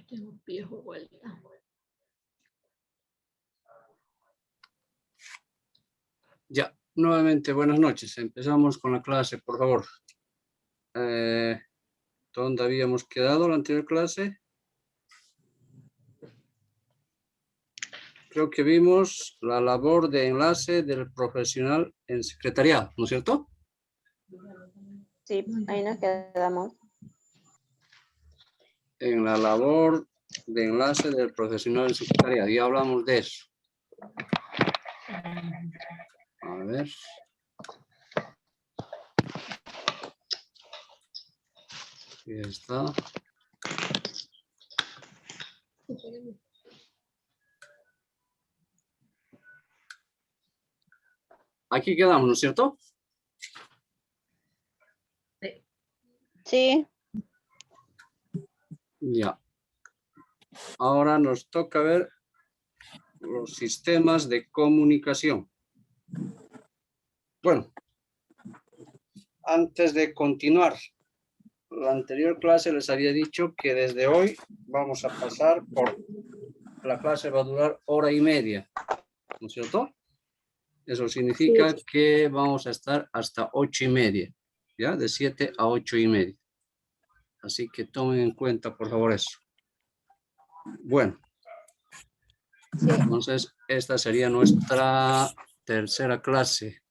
Tengo viejo vuelta. Ya, nuevamente buenas noches. Empezamos con la clase, por favor. ¿Dónde habíamos quedado la anterior clase? Creo que vimos la labor de enlace del profesional en secretariado, ¿no es cierto? Sí, ahí nos quedamos. En la labor de enlace del profesional en secretariado. Ya hablamos de eso. A ver. Aquí está. Aquí quedamos, ¿no es cierto? Sí. Ya. Ahora nos toca ver los sistemas de comunicación. Bueno, antes de continuar, la anterior clase les había dicho que desde hoy vamos a pasar por, la clase va a durar hora y media, ¿no es cierto? Eso significa que vamos a estar hasta 8:30, ¿ya? De 7 a 8:30. Así que tomen en cuenta, por favor, eso. Bueno, entonces esta sería nuestra tercera clase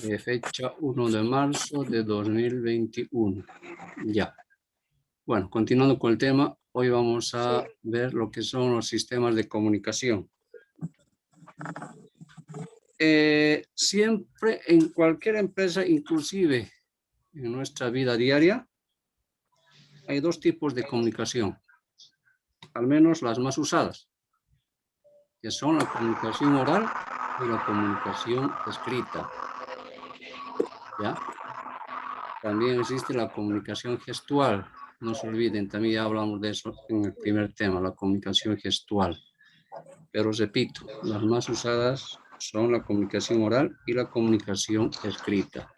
de fecha 1 de marzo de 2021. Ya. Bueno, continuando con el tema, hoy vamos a ver lo que son los sistemas de comunicación. Siempre en cualquier empresa, inclusive en nuestra vida diaria, hay dos tipos de comunicación, al menos las más usadas, que son la comunicación oral y la comunicación escrita. ¿Ya? También existe la comunicación gestual. No se olviden, también ya hablamos de eso en el primer tema, la comunicación gestual. Pero repito, las más usadas son la comunicación oral y la comunicación escrita.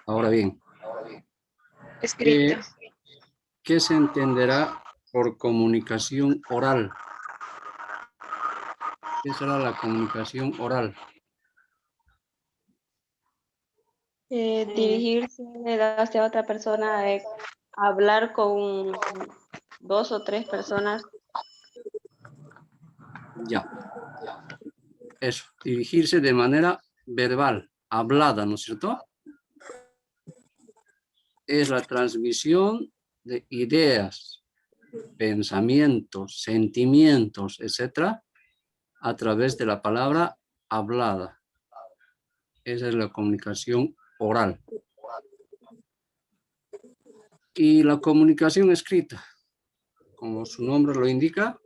Ahora bien, ¿qué se entenderá por comunicación oral? ¿Qué será la comunicación oral? Dirigirse hacia otra persona, hablar con 2 o 3 personas. Ya. Eso, dirigirse de manera verbal, hablada, ¿no es cierto? Es la transmisión de ideas, pensamientos, sentimientos, etcétera, a través de la palabra hablada. Esa es la comunicación oral. Y la comunicación escrita, como su nombre lo indica,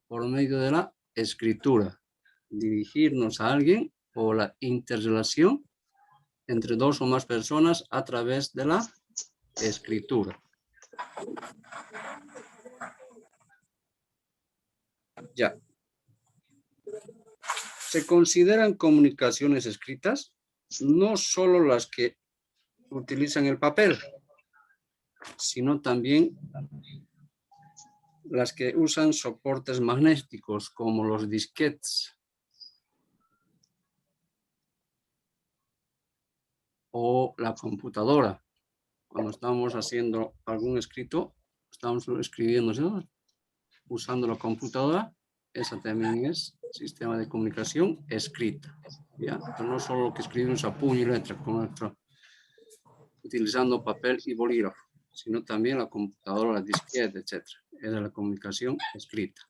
por medio de la escritura. Dirigirnos a alguien o la interrelación entre dos o más personas a través de la escritura. Ya. Se consideran comunicaciones escritas no solo las que utilizan el papel, sino también las que usan soportes magnéticos como los disquetes o la computadora. Cuando estamos haciendo algún escrito, estamos escribiendo, ¿sí?, usando la computadora, esa también es sistema de comunicación escrita, ¿ya? Pero no solo lo que escribimos a puño y letra con nuestro, utilizando papel y bolígrafo, sino también la computadora, la disquete, etc. Es la comunicación escrita.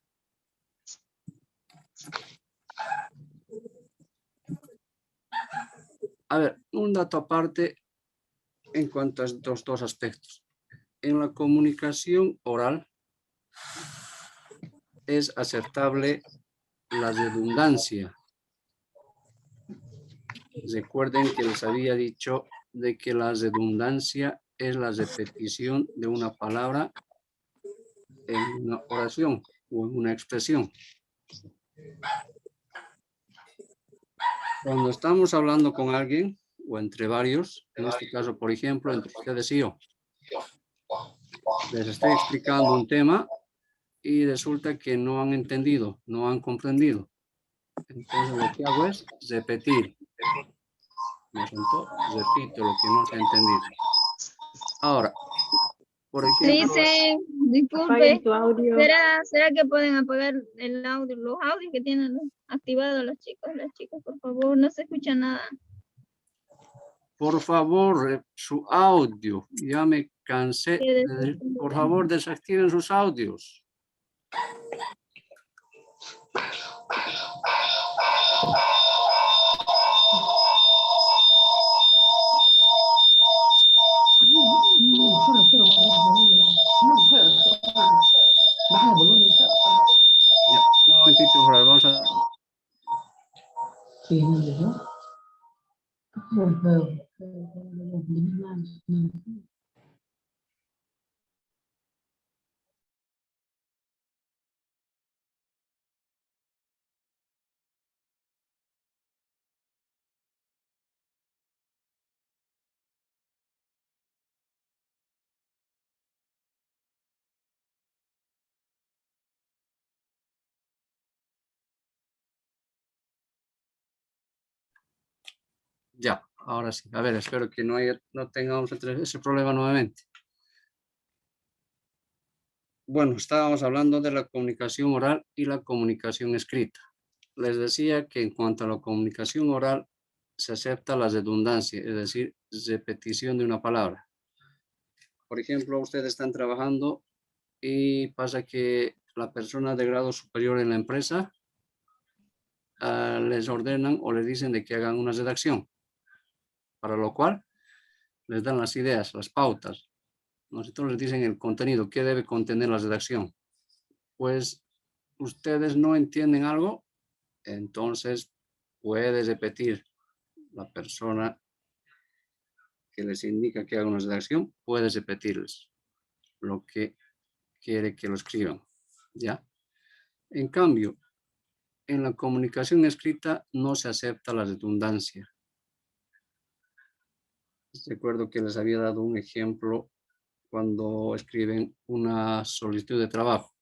A ver, un dato aparte en cuanto a estos dos aspectos. En la comunicación oral es aceptable la redundancia. Recuerden que les había dicho de que la redundancia es la repetición de una palabra en una oración o en una expresión. Cuando estamos hablando con alguien o entre varios, en este caso, por ejemplo, entre ustedes y yo, Les estoy explicando un tema y resulta que no han entendido, no han comprendido. Entonces lo que hago es repetir. ¿No es cierto? Repito lo que no se ha entendido. Ahora, por ejemplo, Dice, disculpe, Apaguen tu audio. ¿será que pueden apagar el audio, los audios que tienen activados las chicas, por favor, no se escucha nada. por favor, su audio. Ya me cansé. Por favor, desactiven sus audios. Ya, un momentito, por favor, vamos a... Ya, ahora sí. A ver, espero que no tengamos ese problema nuevamente. Bueno, estábamos hablando de la comunicación oral y la comunicación escrita. Les decía que en cuanto a la comunicación oral, se acepta la redundancia, es decir, repetición de una palabra. Por ejemplo, ustedes están trabajando y pasa que la persona de grado superior en la empresa les ordenan o les dicen de que hagan una redacción, para lo cual les dan las ideas, las pautas. Nosotros les dicen el contenido, qué debe contener la redacción. Pues ustedes no entienden algo, entonces puede repetir la persona que les indica que haga una redacción, puede repetirles lo que quiere que lo escriban, ¿ya? En cambio, en la comunicación escrita no se acepta la redundancia. Recuerdo que les había dado un ejemplo cuando escriben una solicitud de trabajo.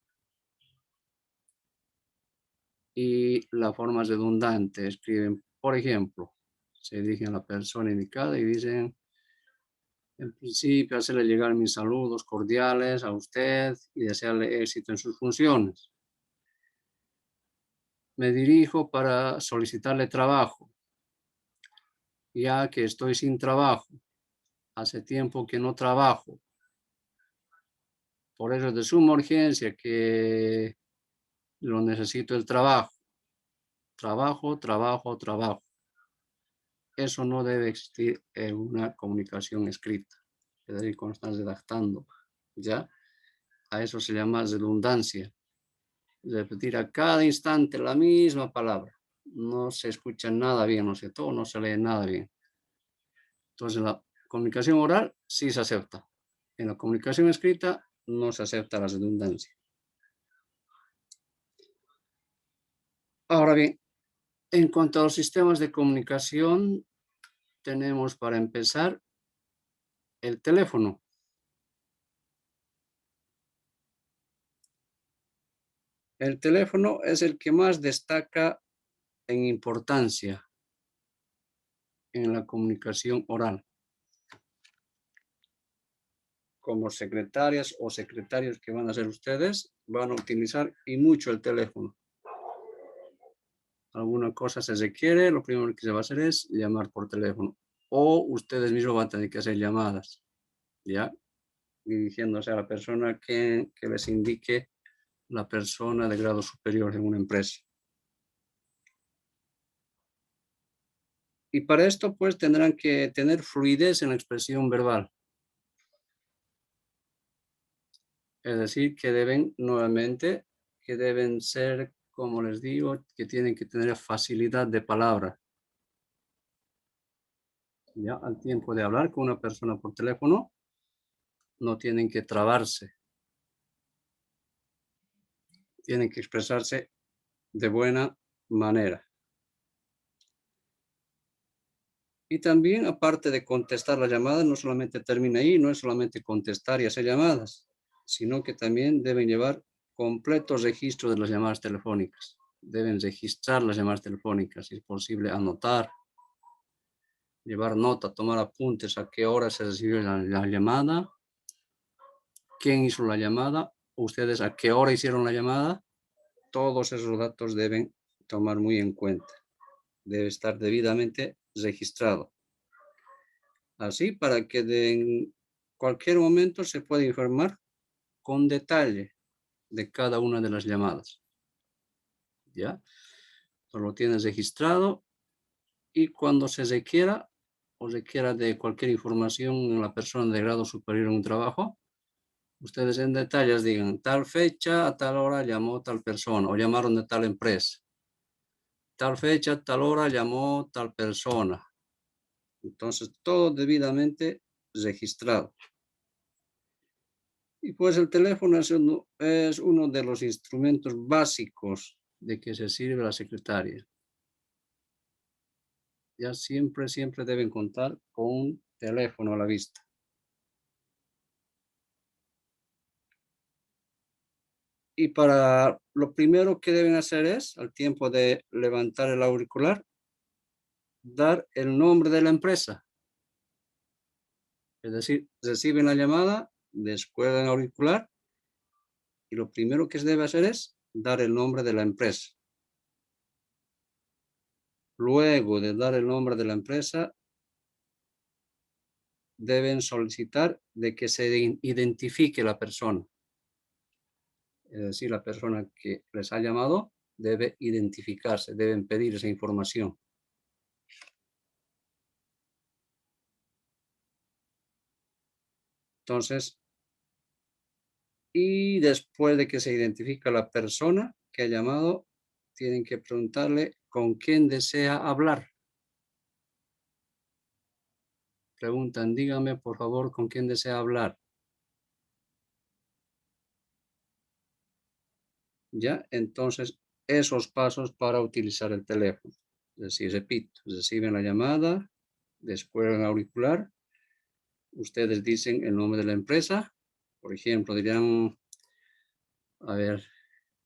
Y la forma redundante, escriben, por ejemplo, se dirigen a la persona indicada y dicen, en principio, hacerle llegar mis saludos cordiales a usted y desearle éxito en sus funciones. Me dirijo para solicitarle trabajo, ya que estoy sin trabajo. Hace tiempo que no trabajo. Por eso es de suma urgencia que lo necesito el trabajo. Trabajo, trabajo, trabajo. Eso no debe existir en una comunicación escrita. Es decir, cuando están redactando, ¿ya? A eso se llama redundancia. Repetir a cada instante la misma palabra. No se escucha nada bien, no sé todo, no se lee nada bien. Entonces, la comunicación oral sí se acepta. En la comunicación escrita no se acepta la redundancia. Ahora bien, en cuanto a los sistemas de comunicación, tenemos para empezar el teléfono. El teléfono es el que más destaca en importancia en la comunicación oral. Como secretarias o secretarios que van a ser ustedes, van a utilizar y mucho el teléfono. Alguna cosa se requiere, lo primero que se va a hacer es llamar por teléfono. O ustedes mismos van a tener que hacer llamadas, ¿ya? Dirigiéndose a la persona que les indique la persona de grado superior en una empresa. Y para esto, pues, tendrán que tener fluidez en la expresión verbal. Es decir, que deben, nuevamente, que deben ser, como les digo, que tienen que tener facilidad de palabra. Ya al tiempo de hablar con una persona por teléfono, no tienen que trabarse. Tienen que expresarse de buena manera. Y también, aparte de contestar las llamadas, no solamente termina ahí, no es solamente contestar y hacer llamadas, sino que también deben llevar completo registro de las llamadas telefónicas. Deben registrar las llamadas telefónicas, si es posible anotar, llevar nota, tomar apuntes a qué hora se recibió la llamada, quién hizo la llamada, ustedes a qué hora hicieron la llamada. Todos esos datos deben tomar muy en cuenta. Debe estar debidamente registrado. Así para que en cualquier momento se pueda informar con detalle de cada una de las llamadas. ¿Ya? Lo tienes registrado y cuando se requiera o requiera de cualquier información en la persona de grado superior en un trabajo, ustedes en detalles digan tal fecha a tal hora llamó tal persona o llamaron de tal empresa. Tal fecha, tal hora llamó tal persona. Entonces todo debidamente registrado. Y pues el teléfono es uno de los instrumentos básicos de que se sirve la secretaria. Ya siempre deben contar con un teléfono a la vista. Y para lo primero que deben hacer es, al tiempo de levantar el auricular, dar el nombre de la empresa. Es decir, reciben la llamada, descuelgan el auricular y lo primero que se debe hacer es dar el nombre de la empresa. Luego de dar el nombre de la empresa, deben solicitar de que se identifique la persona. Es decir, la persona que les ha llamado debe identificarse, deben pedir esa información. Entonces, y después de que se identifica la persona que ha llamado, tienen que preguntarle con quién desea hablar. Preguntan, dígame por favor con quién desea hablar. ¿Ya? Entonces, esos pasos para utilizar el teléfono. Es decir, repito, reciben la llamada, descuelgan el auricular, ustedes dicen el nombre de la empresa, por ejemplo, dirían, a ver,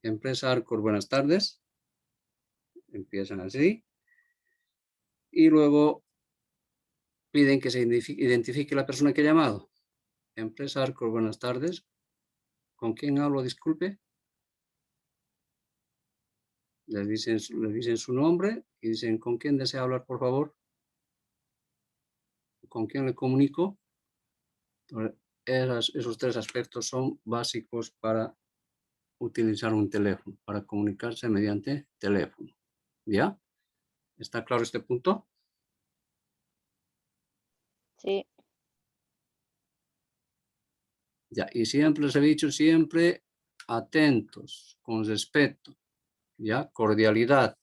empresa Arcor, buenas tardes, empiezan así, y luego piden que se identifique la persona que ha llamado. Empresa Arcor, buenas tardes, ¿con quién hablo? Disculpe. Les dicen su nombre y dicen, ¿con quién desea hablar, por favor? ¿Con quién le comunico? Esos tres aspectos son básicos para utilizar un teléfono, para comunicarse mediante teléfono. ¿Ya? ¿Está claro este punto? Sí. Ya, y siempre les he dicho, siempre atentos, con respeto, ¿ya? Cordialidad.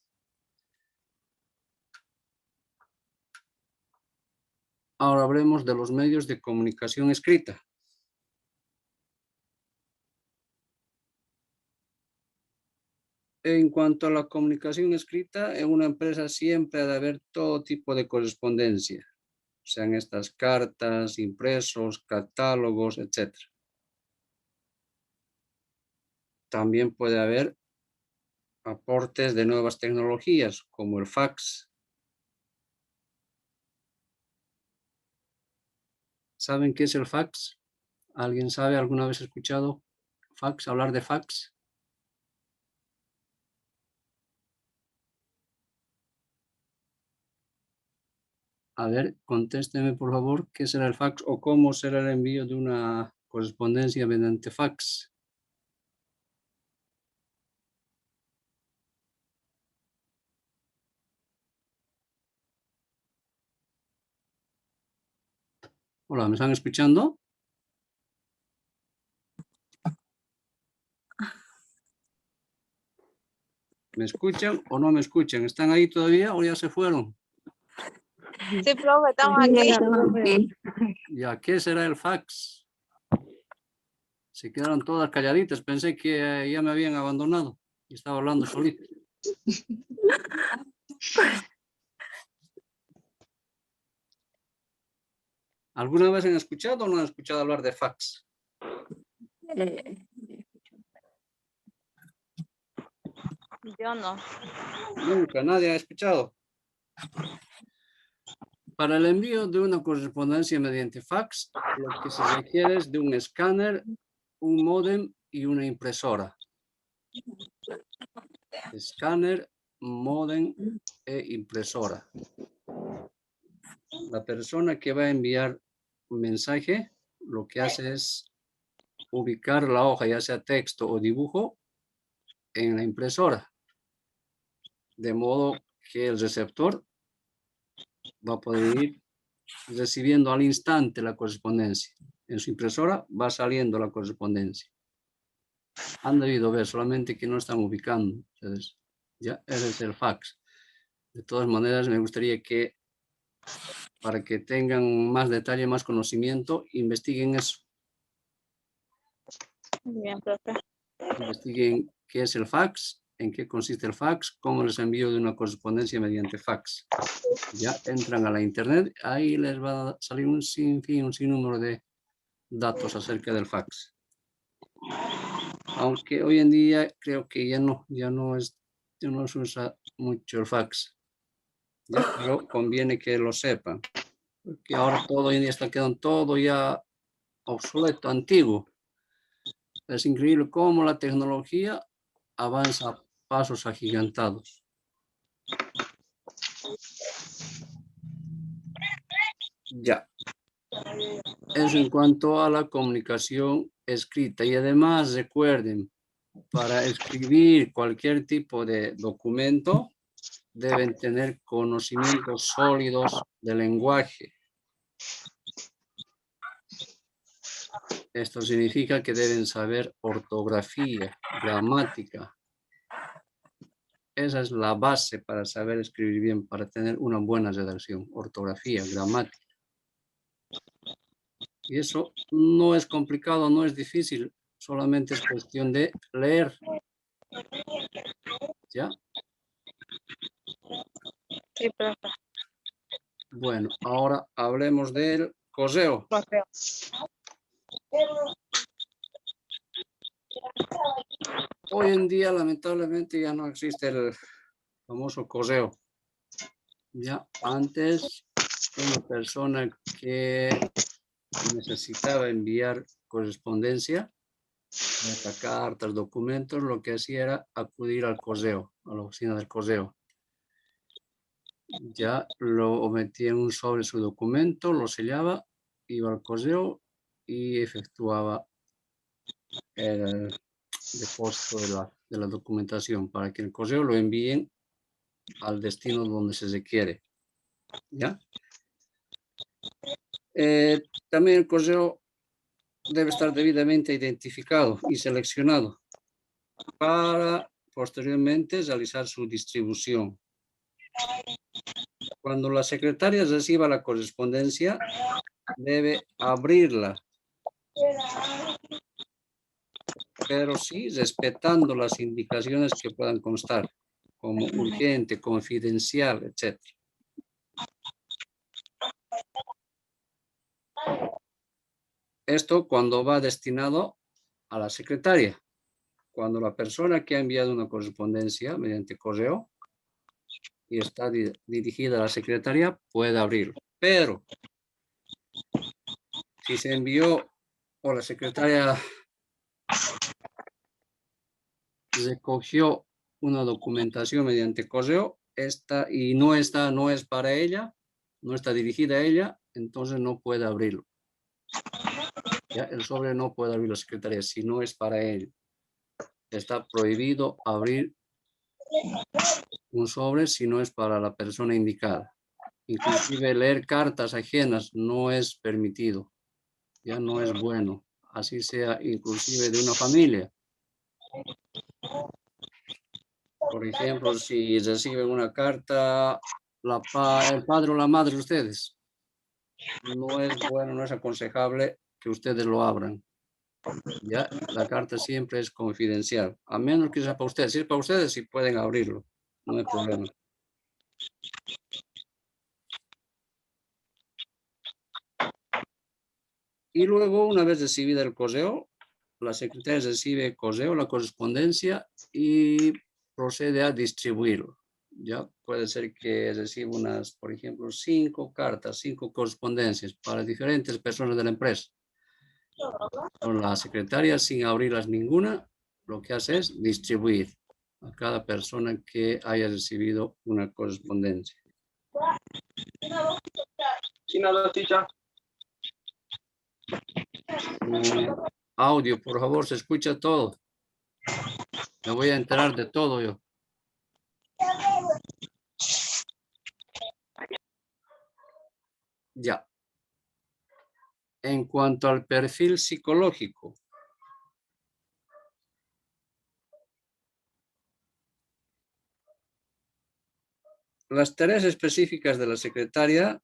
Ahora hablemos de los medios de comunicación escrita. En cuanto a la comunicación escrita, en una empresa siempre ha de haber todo tipo de correspondencia, sean estas cartas, impresos, catálogos, etc. También puede haber aportes de nuevas tecnologías, como el fax. ¿Saben qué es el fax? ¿Alguien sabe? ¿Alguna vez escuchado fax? ¿Hablar de fax? A ver, contésteme por favor, ¿qué será el fax o cómo será el envío de una correspondencia mediante fax? Hola, ¿me están escuchando? ¿Me escuchan o no me escuchan? ¿Están ahí todavía o ya se fueron? Sí, profe, estamos aquí. ¿Ya qué será el fax? Se quedaron todas calladitas. Pensé que ya me habían abandonado y estaba hablando solito. ¿Alguna vez han escuchado o no han escuchado hablar de fax? Yo no. Nunca, nadie ha escuchado. Para el envío de una correspondencia mediante fax, lo que se requiere es de un escáner, un módem y una impresora. Escáner, módem e impresora. La persona que va a enviar un mensaje, lo que hace es ubicar la hoja, ya sea texto o dibujo, en la impresora. De modo que el receptor va a poder ir recibiendo al instante la correspondencia. En su impresora va saliendo la correspondencia. Han debido ver, solamente que no están ubicando. Entonces, ya ese es el fax. De todas maneras, me gustaría que, para que tengan más detalle, más conocimiento, investiguen eso. Bien, profe. Investiguen qué es el fax, en qué consiste el fax, cómo les envío de una correspondencia mediante fax. Ya entran a la internet, ahí les va a salir un sinnúmero de datos acerca del fax. Aunque hoy en día creo que ya no se usa mucho el fax. Ya, pero conviene que lo sepan, porque ahora todo hoy en día está quedando todo ya obsoleto, antiguo. Es increíble cómo la tecnología avanza a pasos agigantados. Ya. Eso en cuanto a la comunicación escrita. Y además recuerden, para escribir cualquier tipo de documento, deben tener conocimientos sólidos del lenguaje. Esto significa que deben saber ortografía, gramática. Esa es la base para saber escribir bien, para tener una buena redacción, ortografía, gramática. Y eso no es complicado, no es difícil, solamente es cuestión de leer. ¿Ya? Sí, profe. Bueno, ahora hablemos del correo. Profe. Hoy en día, lamentablemente, ya no existe el famoso correo. Ya antes, una persona que necesitaba enviar correspondencia, ya sea cartas, documentos, lo que hacía era acudir al correo, a la oficina del correo. Ya lo metía en un sobre su documento, lo sellaba, iba al correo y efectuaba el depósito de la documentación para que el correo lo envíen al destino donde se requiere. ¿Ya? También el correo debe estar debidamente identificado y seleccionado para posteriormente realizar su distribución. Cuando la secretaria reciba la correspondencia, debe abrirla, pero sí respetando las indicaciones que puedan constar, como urgente, confidencial, etc. Esto cuando va destinado a la secretaria. Cuando la persona que ha enviado una correspondencia mediante correo y está dirigida a la secretaria, puede abrirlo. Pero si se envió o la secretaria recogió una documentación mediante correo, y no es para ella, no está dirigida a ella, entonces no puede abrirlo. Ya el sobre no puede abrir la secretaria si no es para él. Está prohibido abrir un sobre si no es para la persona indicada. Inclusive leer cartas ajenas no es permitido. Ya no es bueno. Así sea inclusive de una familia. Por ejemplo, si reciben una carta el padre o la madre de ustedes, no es bueno, no es aconsejable que ustedes lo abran. Ya, la carta siempre es confidencial, a menos que sea para ustedes. Si es para ustedes, sí pueden abrirlo, no hay problema. Y luego, una vez recibida el correo, la secretaria recibe correo, la correspondencia y procede a distribuirlo. Ya puede ser que reciba unas, por ejemplo, 5 cartas, 5 correspondencias para diferentes personas de la empresa. Con la secretaria, sin abrirlas ninguna, lo que hace es distribuir a cada persona que haya recibido una correspondencia. Audio, por favor, se escucha todo. Me voy a enterar de todo yo. Ya. En cuanto al perfil psicológico, las tareas específicas de la secretaria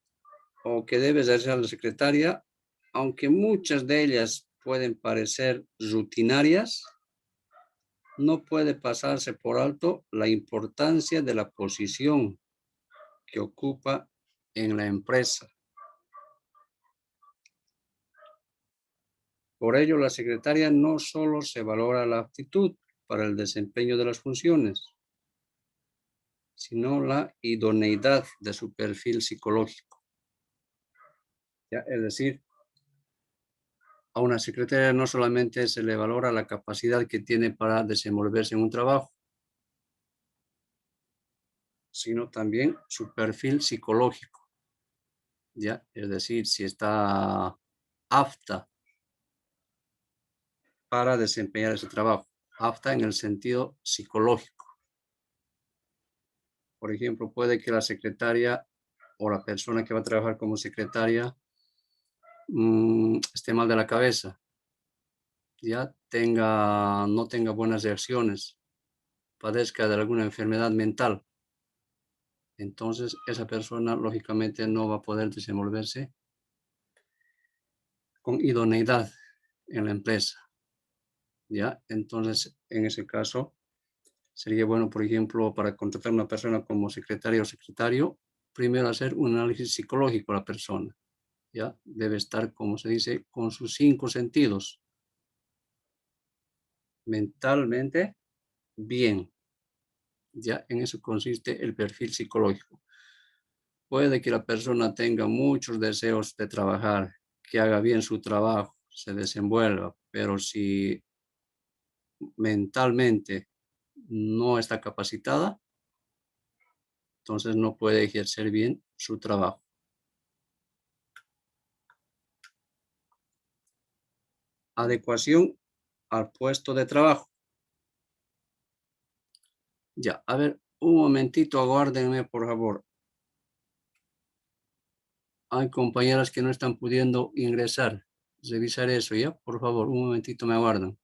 o que debe hacer la secretaria, aunque muchas de ellas pueden parecer rutinarias, no puede pasarse por alto la importancia de la posición que ocupa en la empresa. Por ello, la secretaria no solo se valora la aptitud para el desempeño de las funciones, sino la idoneidad de su perfil psicológico. ¿Ya? Es decir, a una secretaria no solamente se le valora la capacidad que tiene para desenvolverse en un trabajo, sino también su perfil psicológico. ¿Ya? Es decir, si está apta para desempeñar ese trabajo, apta en el sentido psicológico. Por ejemplo, puede que la secretaria o la persona que va a trabajar como secretaria esté mal de la cabeza, ya no tenga buenas reacciones, padezca de alguna enfermedad mental. Entonces, esa persona lógicamente no va a poder desenvolverse con idoneidad en la empresa. ¿Ya? Entonces, en ese caso, sería bueno, por ejemplo, para contratar a una persona como secretaria o secretario, primero hacer un análisis psicológico a la persona. ¿Ya? Debe estar, como se dice, con sus 5 sentidos. Mentalmente bien. Ya en eso consiste el perfil psicológico. Puede que la persona tenga muchos deseos de trabajar, que haga bien su trabajo, se desenvuelva, pero si mentalmente no está capacitada, entonces no puede ejercer bien su trabajo. Adecuación al puesto de trabajo. Ya, a ver, un momentito, aguárdenme, por favor. Hay compañeras que no están pudiendo ingresar. Revisar eso, ¿ya? Por favor, un momentito me aguardan.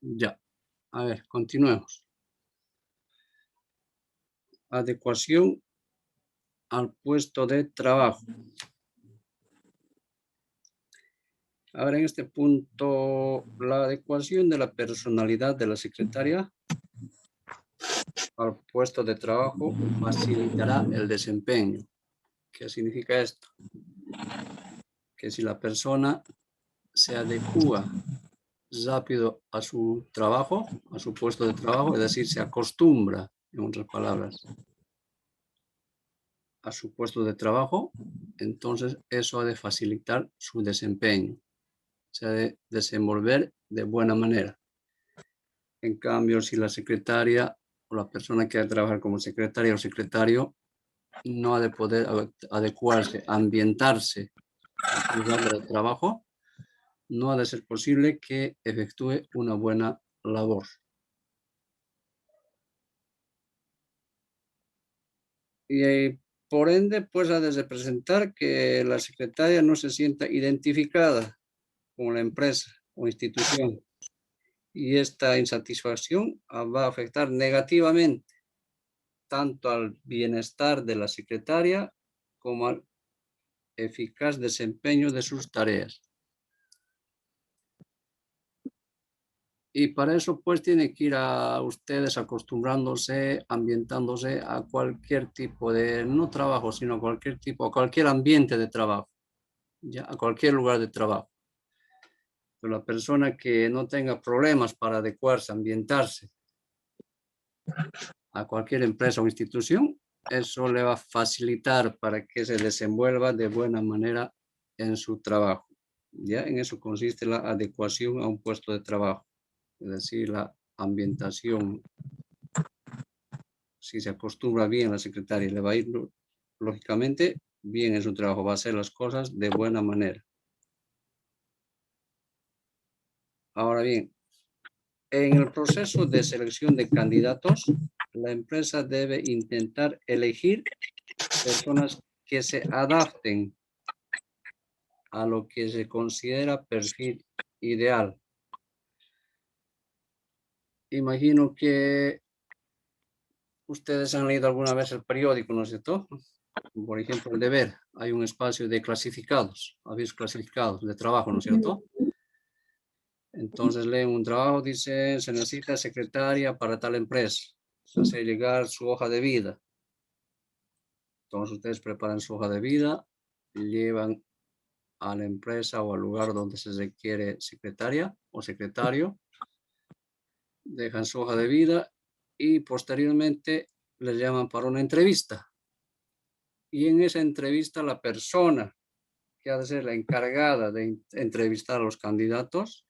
Ya. A ver, continuemos. Adecuación al puesto de trabajo. Ahora en este punto, la adecuación de la personalidad de la secretaria al puesto de trabajo facilitará el desempeño. ¿Qué significa esto? Que si la persona se adecua rápido a su trabajo, a su puesto de trabajo, es decir, se acostumbra, en otras palabras, a su puesto de trabajo, entonces eso ha de facilitar su desempeño, se ha de desenvolver de buena manera. En cambio, si la secretaria o la persona que ha de trabajar como secretaria o secretario no ha de poder adecuarse, ambientarse al lugar de trabajo, no ha de ser posible que efectúe una buena labor. Y por ende, pues ha de representar que la secretaria no se sienta identificada con la empresa o institución. Y esta insatisfacción va a afectar negativamente tanto al bienestar de la secretaria como al eficaz desempeño de sus tareas. Y para eso pues tiene que ir a ustedes acostumbrándose, ambientándose a cualquier tipo de, no trabajo, sino a cualquier tipo, a cualquier ambiente de trabajo, ya, a cualquier lugar de trabajo. Pero la persona que no tenga problemas para adecuarse, ambientarse a cualquier empresa o institución, eso le va a facilitar para que se desenvuelva de buena manera en su trabajo. Ya en eso consiste la adecuación a un puesto de trabajo, es decir, la ambientación. Si se acostumbra bien la secretaria, le va a ir lógicamente bien en su trabajo, va a hacer las cosas de buena manera. Ahora bien, en el proceso de selección de candidatos, la empresa debe intentar elegir personas que se adapten a lo que se considera perfil ideal. Imagino que ustedes han leído alguna vez el periódico, ¿no es cierto? Por ejemplo, el Deber, hay un espacio de clasificados, avisos clasificados de trabajo, ¿no es cierto? Entonces leen un trabajo, dice, se necesita secretaria para tal empresa, hace llegar su hoja de vida. Entonces ustedes preparan su hoja de vida, llevan a la empresa o al lugar donde se requiere secretaria o secretario, dejan su hoja de vida y posteriormente les llaman para una entrevista. Y en esa entrevista la persona que ha de ser la encargada de entrevistar a los candidatos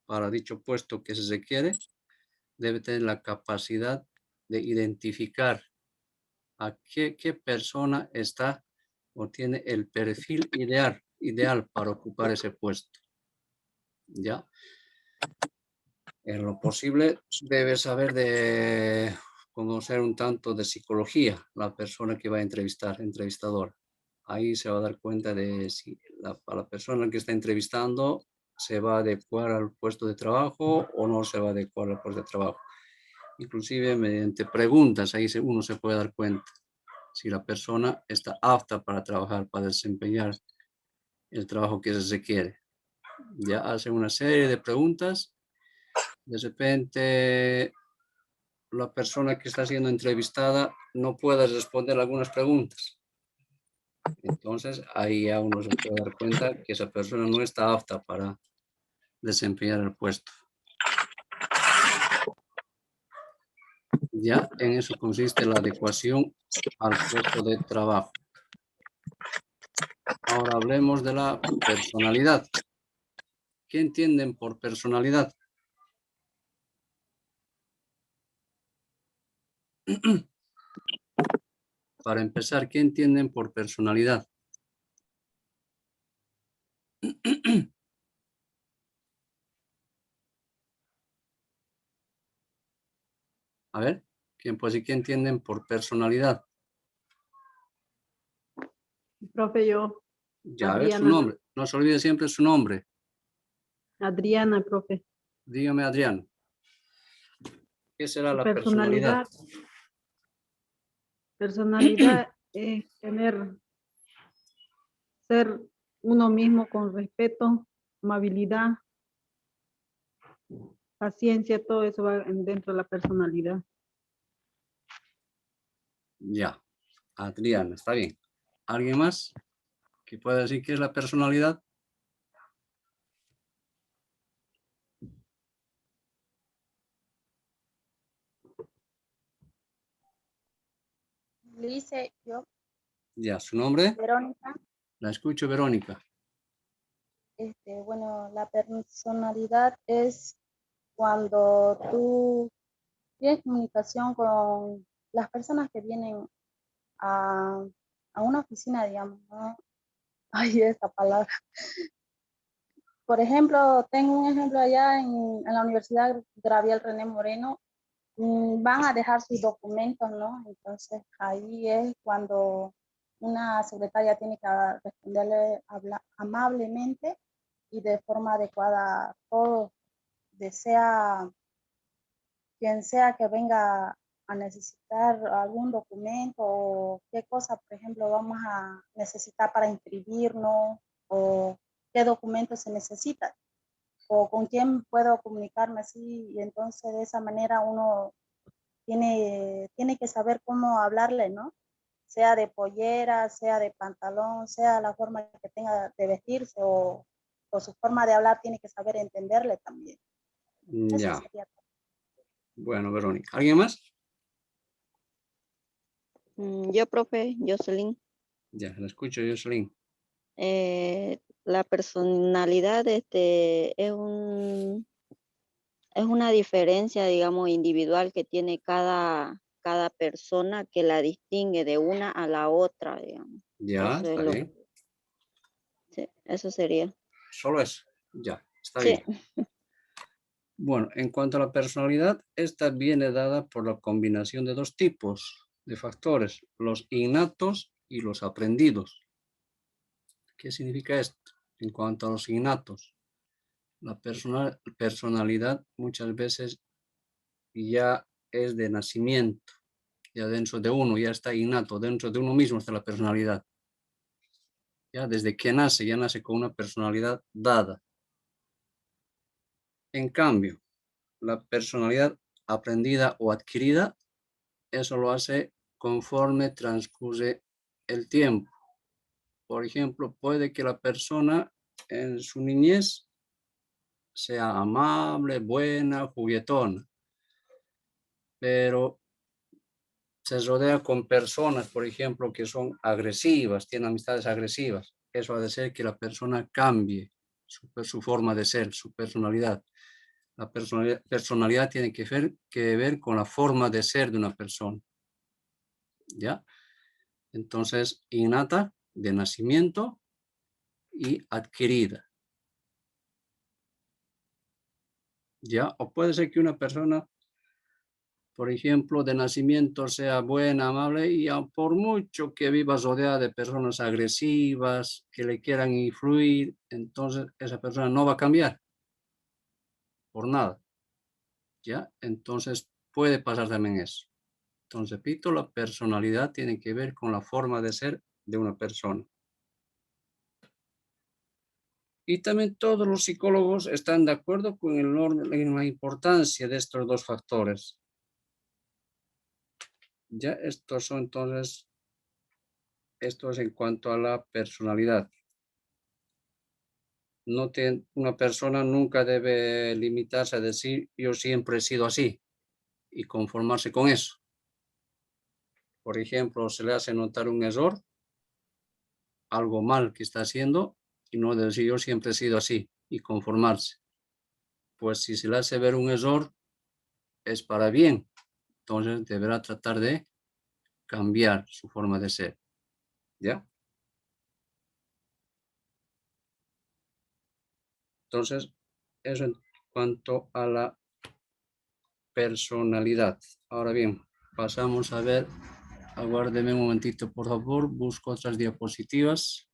para dicho puesto que se requiere, debe tener la capacidad de identificar a qué persona está o tiene el perfil ideal para ocupar ese puesto. ¿Ya? En lo posible debe saber de conocer un tanto de psicología la persona que va a entrevistar, entrevistador. Ahí se va a dar cuenta de si a la persona que está entrevistando se va a adecuar al puesto de trabajo o no se va a adecuar al puesto de trabajo. Inclusive mediante preguntas, ahí uno se puede dar cuenta si la persona está apta para trabajar, para desempeñar el trabajo que se requiere. Ya hace una serie de preguntas. De repente, la persona que está siendo entrevistada no puede responder algunas preguntas. Entonces, ahí ya uno se puede dar cuenta que esa persona no está apta para desempeñar el puesto. Ya en eso consiste la adecuación al puesto de trabajo. Ahora hablemos de la personalidad. ¿Qué entienden por personalidad? Para empezar, ¿qué entienden por personalidad? A ver, ¿quién pues y qué entienden por personalidad? Profe, yo, Ya, a ver su Adriana. nombre. No se olvide siempre su nombre. Adriana, profe. Dígame, Adrián. ¿Qué será la personalidad? Personalidad es ser uno mismo con respeto, amabilidad, paciencia, todo eso va dentro de la personalidad. Ya, Adrián, está bien. ¿Alguien más que pueda decir qué es la personalidad? Dice yo, Ya, su nombre. Verónica. La escucho, Verónica. Bueno, la personalidad es cuando tú tienes comunicación con las personas que vienen a, a una oficina, digamos, ¿no? Ay, esa palabra. Por ejemplo, tengo un ejemplo allá en la Universidad Gabriel René Moreno, van a dejar sus documentos, ¿no? Entonces ahí es cuando una secretaria tiene que responderle amablemente y de forma adecuada a todos, desea quien sea que venga a necesitar algún documento o qué cosa, por ejemplo, vamos a necesitar para inscribirnos o qué documentos se necesitan o con quién puedo comunicarme así, y entonces de esa manera uno tiene que saber cómo hablarle, ¿no? Sea de pollera, sea de pantalón, sea la forma que tenga de vestirse o su forma de hablar, tiene que saber entenderle también. Eso Ya, sería todo. bueno, Verónica. ¿Alguien más? Yo, profe, Jocelyn. Ya, la escucho, Jocelyn. La personalidad es una diferencia, digamos, individual que tiene cada persona que la distingue de una a la otra, digamos. Ya, Eso es está bien. sí, eso sería. Solo eso. Ya, está Sí. bien. Bueno, en cuanto a la personalidad, esta viene dada por la combinación de dos tipos de factores, los innatos y los aprendidos. ¿Qué significa esto? En cuanto a los innatos, la personalidad muchas veces ya es de nacimiento, ya dentro de uno, ya está innato, dentro de uno mismo está la personalidad. Ya desde que nace, ya nace con una personalidad dada. En cambio, la personalidad aprendida o adquirida, eso lo hace conforme transcurre el tiempo. Por ejemplo, puede que la persona en su niñez sea amable, buena, juguetona, pero se rodea con personas, por ejemplo, que son agresivas, tienen amistades agresivas. Eso ha de ser que la persona cambie su forma de ser, su personalidad. La personalidad tiene que ver con la forma de ser de una persona. ¿Ya? Entonces, innata, de nacimiento, y adquirida. ¿Ya? O puede ser que una persona, por ejemplo, de nacimiento sea buena, amable, y por mucho que viva rodeada de personas agresivas, que le quieran influir, entonces esa persona no va a cambiar por nada. ¿Ya? Entonces puede pasar también eso. Entonces, repito, la personalidad tiene que ver con la forma de ser de una persona. Y también todos los psicólogos están de acuerdo con en la importancia de estos dos factores. Ya estos son entonces, esto es en cuanto a la personalidad. Una persona nunca debe limitarse a decir yo siempre he sido así y conformarse con eso. Por ejemplo, se le hace notar un error, algo mal que está haciendo, y no decir yo siempre he sido así y conformarse. Pues si se le hace ver un error, es para bien. Entonces deberá tratar de cambiar su forma de ser. ¿Ya? Entonces, eso en cuanto a la personalidad. Ahora bien, pasamos a ver, aguárdeme un momentito, por favor, busco otras diapositivas.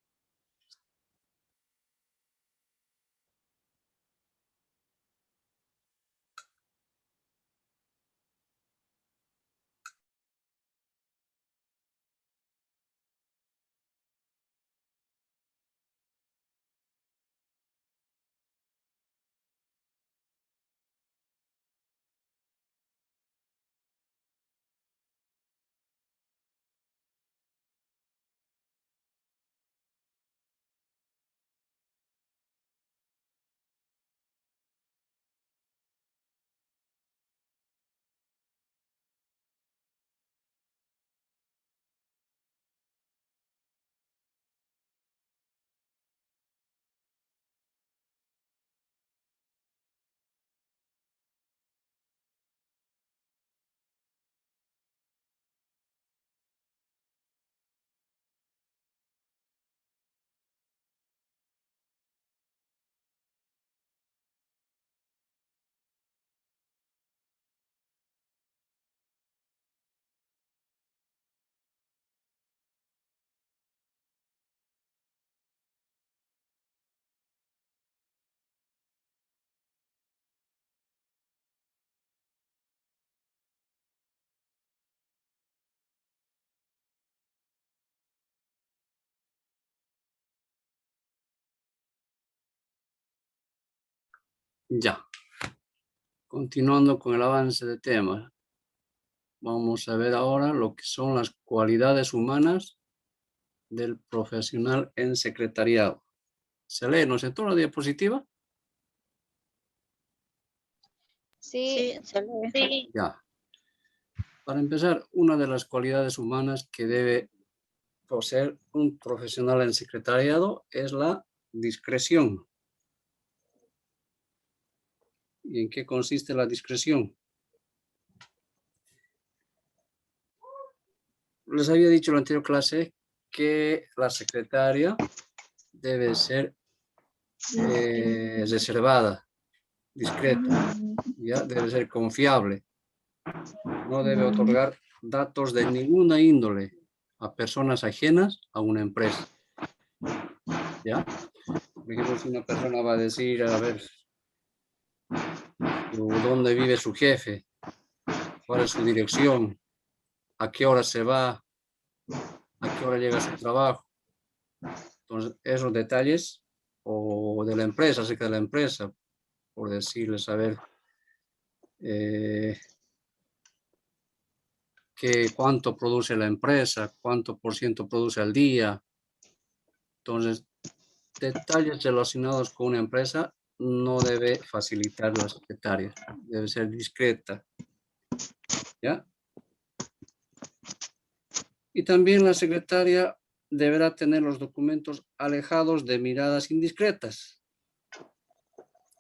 Ya. Continuando con el avance de tema. Vamos a ver ahora lo que son las cualidades humanas del profesional en secretariado. ¿Se lee, no es cierto, la diapositiva? Sí, se lee. Sí. Ya. Para empezar, una de las cualidades humanas que debe poseer un profesional en secretariado es la discreción. ¿Y en qué consiste la discreción? Les había dicho en la anterior clase que la secretaria debe ser reservada, discreta, ¿ya? Debe ser confiable. No debe otorgar datos de ninguna índole a personas ajenas a una empresa. ¿Ya? Por ejemplo, si una persona va a decir, a ver, dónde vive su jefe, cuál es su dirección, a qué hora se va, a qué hora llega a su trabajo. Entonces, esos detalles, o de la empresa, acerca de la empresa, por decirles, a ver, cuánto produce la empresa, cuánto por ciento produce al día. Entonces, detalles relacionados con una empresa no debe facilitar la secretaria, debe ser discreta. ¿Ya? Y también la secretaria deberá tener los documentos alejados de miradas indiscretas.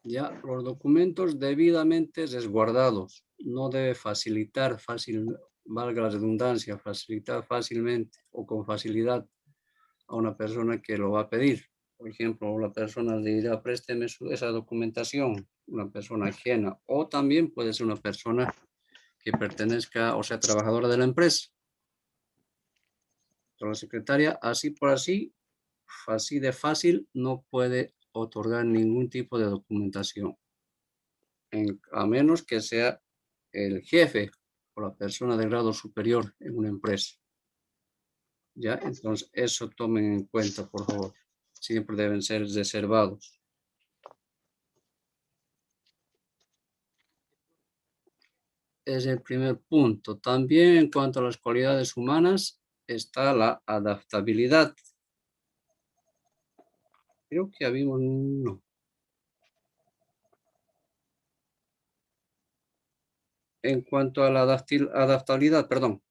Ya, los documentos debidamente resguardados. No debe facilitar valga la redundancia, facilitar fácilmente o con facilidad a una persona que lo va a pedir. Por ejemplo, la persona le dirá, présteme esa documentación, una persona ajena, o también puede ser una persona que pertenezca o sea trabajadora de la empresa. Pero la secretaria, así por así de fácil, no puede otorgar ningún tipo de documentación, a menos que sea el jefe o la persona de grado superior en una empresa. ¿Ya? Entonces, eso tomen en cuenta, por favor. Siempre deben ser reservados. Es el primer punto. También en cuanto a las cualidades humanas, está la adaptabilidad. Creo que habíamos... No. En cuanto a la adaptabilidad, perdón.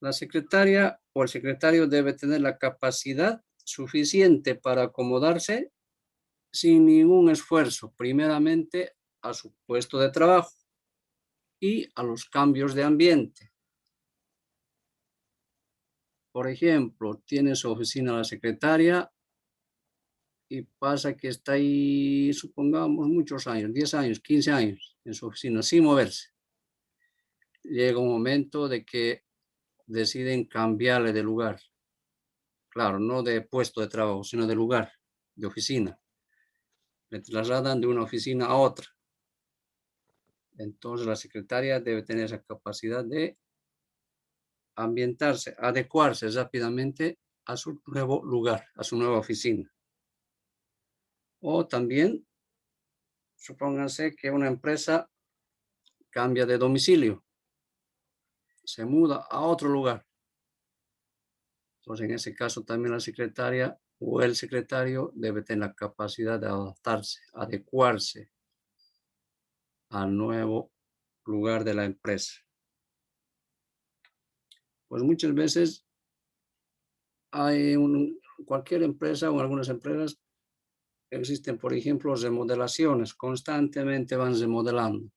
La secretaria o el secretario debe tener la capacidad suficiente para acomodarse sin ningún esfuerzo, primeramente a su puesto de trabajo y a los cambios de ambiente. por ejemplo, tiene su oficina la secretaria y pasa que está ahí, supongamos, muchos años, 10 años, 15 años en su oficina sin moverse. Llega un momento de que deciden cambiarle de lugar. Claro, no de puesto de trabajo, sino de lugar, de oficina. Le trasladan de una oficina a otra. Entonces la secretaria debe tener esa capacidad de ambientarse, adecuarse rápidamente a su nuevo lugar, a su nueva oficina. O también, supónganse que una empresa cambia de domicilio, se muda a otro lugar. Entonces, en ese caso también la secretaria o el secretario debe tener la capacidad de adaptarse, adecuarse al nuevo lugar de la empresa. Pues muchas veces hay cualquier empresa o algunas empresas existen, por ejemplo, remodelaciones, constantemente van remodelando.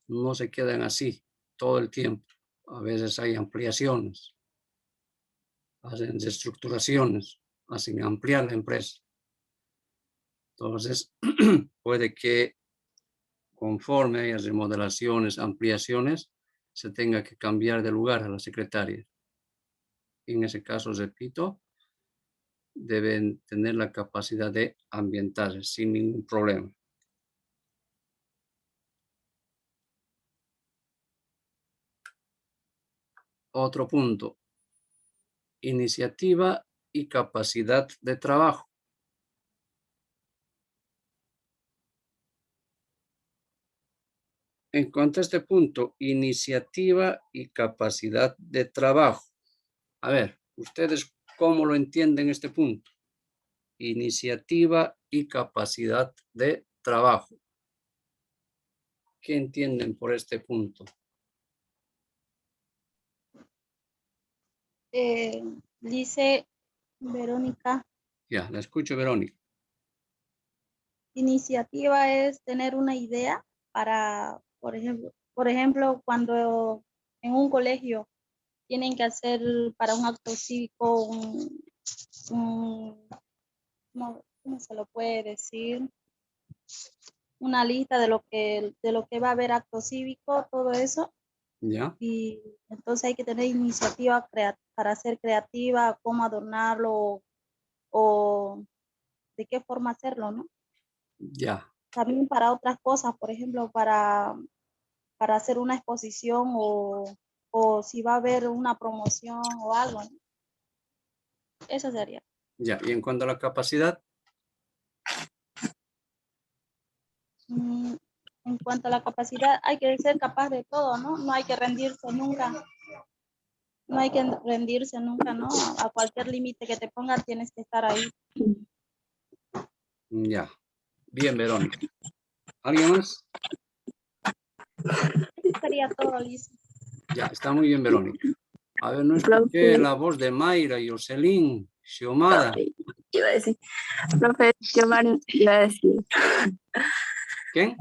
No se quedan así todo el tiempo. A veces hay ampliaciones, hacen reestructuraciones, hacen ampliar la empresa. Entonces, puede que conforme haya remodelaciones, ampliaciones, se tenga que cambiar de lugar a la secretaria. En ese caso, repito, deben tener la capacidad de ambientarse sin ningún problema. Otro punto, iniciativa y capacidad de trabajo. En cuanto a este punto, iniciativa y capacidad de trabajo. A ver, ¿ustedes cómo lo entienden este punto? Iniciativa y capacidad de trabajo. ¿Qué entienden por este punto? Dice Verónica, Ya, la escucho, Verónica. iniciativa es tener una idea para, por ejemplo, cuando en un colegio tienen que hacer para un acto cívico ¿cómo se lo puede decir? Una lista de lo que va a haber acto cívico, todo eso. Ya, Y entonces hay que tener iniciativa para ser creativa, cómo adornarlo o de qué forma hacerlo, ¿no? ya, También para otras cosas, por ejemplo, para hacer una exposición o si va a haber una promoción o algo, ¿no? Eso sería. ya. Y en cuanto a la capacidad, En cuanto a la capacidad, hay que ser capaz de todo, ¿no? No hay que rendirse nunca. No hay que rendirse nunca, ¿no? A cualquier límite que te pongas tienes que estar ahí. ya. Bien, Verónica. ¿Alguien más? Eso sería todo, Liz. Ya, está muy bien, Verónica. A ver, no escuché la voz de Mayra, Jocelyn, Xiomara. Iba a decir, profe, Xiomara, iba a decir, ¿Quién?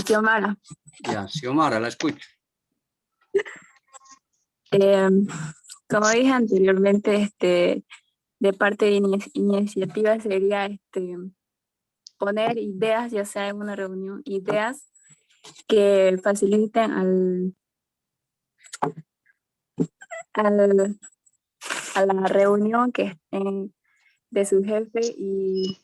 Xiomara, Ya, Xiomara, la escucho. como dije anteriormente, de parte de iniciativa sería poner ideas, ya sea en una reunión, ideas que faciliten a la reunión que estén de su jefe y,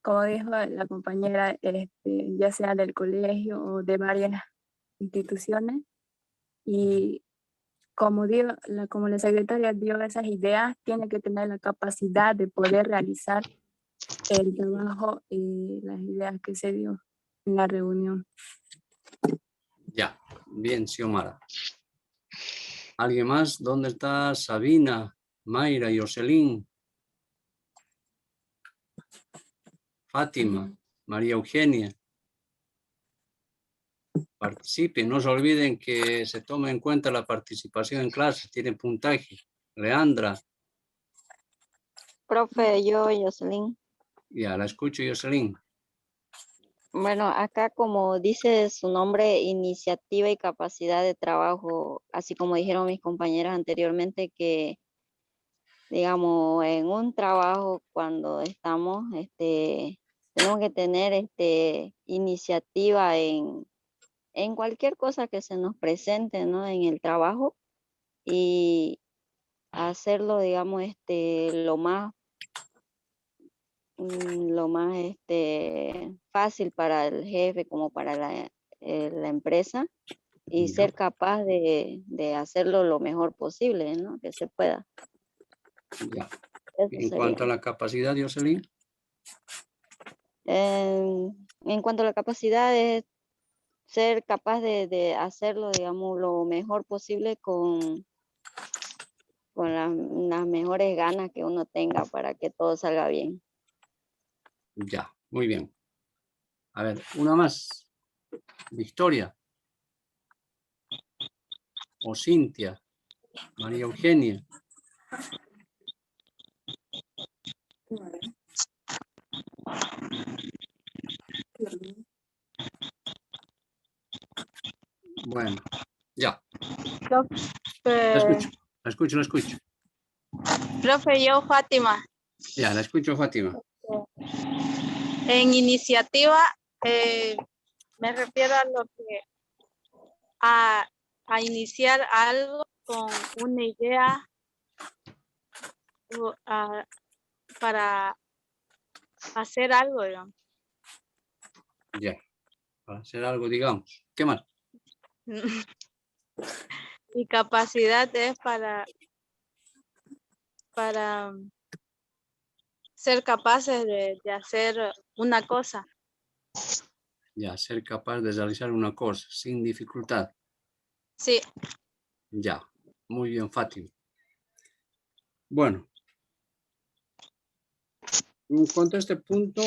como dijo la compañera, ya sea del colegio o de varias instituciones. Y como la secretaria dio esas ideas, tiene que tener la capacidad de poder realizar el trabajo y las ideas que se dio en la reunión. Ya, bien, Xiomara. ¿Alguien más? ¿Dónde está Sabina, Mayra, Jocelyn, Fátima, María Eugenia? Participen, no se olviden que se tome en cuenta la participación en clase, tienen puntaje. Leandra, Profe, yo, Jocelyn. ya la escucho, Jocelyn. Bueno, acá como dice su nombre, iniciativa y capacidad de trabajo, así como dijeron mis compañeras anteriormente, que digamos, en un trabajo cuando estamos, tenemos que tener iniciativa en cualquier cosa que se nos presente, ¿no? En el trabajo y hacerlo, digamos, lo más fácil para el jefe como para la empresa y Ya. ser capaz de hacerlo lo mejor posible, ¿no? Que se pueda. Ya. Eso En sería. cuanto a la capacidad, Jocelyn, En cuanto a la capacidad es ser capaz de hacerlo, digamos, lo mejor posible con las mejores ganas que uno tenga para que todo salga bien. ya, muy bien. A ver, una más. Victoria. O Cintia. María Eugenia. Bueno, ya. La escucho, la escucho, la escucho. Profe, yo, Fátima, Ya, la escucho, Fátima. en iniciativa me refiero a lo que a iniciar algo con una idea para hacer algo, digamos. Ya. Para hacer algo, digamos. ¿Qué más? Mi capacidad es para ser capaces de hacer una cosa. Ya, ser capaz de realizar una cosa sin dificultad. Sí, Ya. Muy bien, Fátima. Bueno. En cuanto a este punto,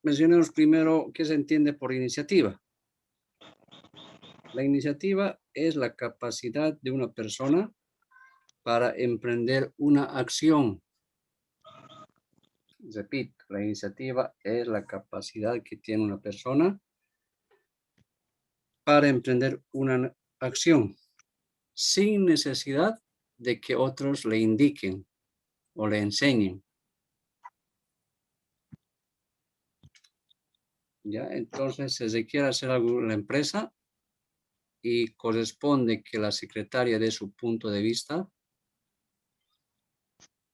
mencionemos primero qué se entiende por iniciativa. La iniciativa es la capacidad de una persona para emprender una acción. Repito, la iniciativa es la capacidad que tiene una persona para emprender una acción sin necesidad de que otros le indiquen o le enseñen. ¿Ya? Entonces, si se quiere hacer algo en la empresa y corresponde que la secretaria dé su punto de vista,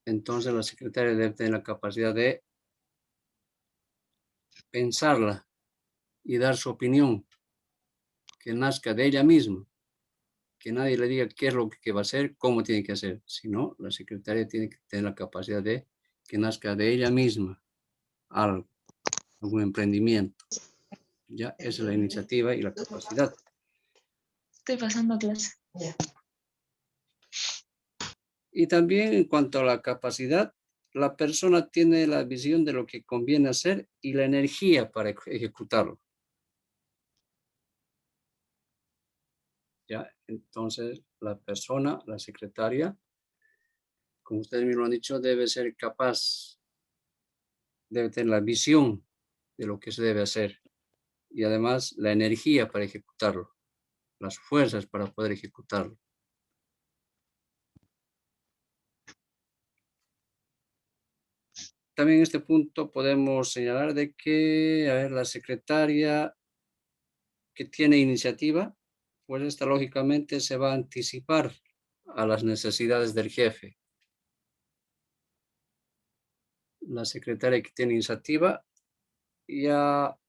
entonces la secretaria debe tener la capacidad de pensarla y dar su opinión, que nazca de ella misma, que nadie le diga qué es lo que va a hacer, cómo tiene que hacer, sino la secretaria tiene que tener la capacidad de que nazca de ella misma algo, algún emprendimiento. Ya, esa es la iniciativa y la capacidad. estoy pasando clase. Y también en cuanto a la capacidad, la persona tiene la visión de lo que conviene hacer y la energía para ejecutarlo. ¿Ya? Entonces, la persona, la secretaria, como ustedes mismos han dicho, debe ser capaz, debe tener la visión de lo que se debe hacer y además la energía para ejecutarlo, las fuerzas para poder ejecutarlo. También en este punto podemos señalar de que, a ver, la secretaria que tiene iniciativa, pues esta lógicamente se va a anticipar a las necesidades del jefe. La secretaria que tiene iniciativa ya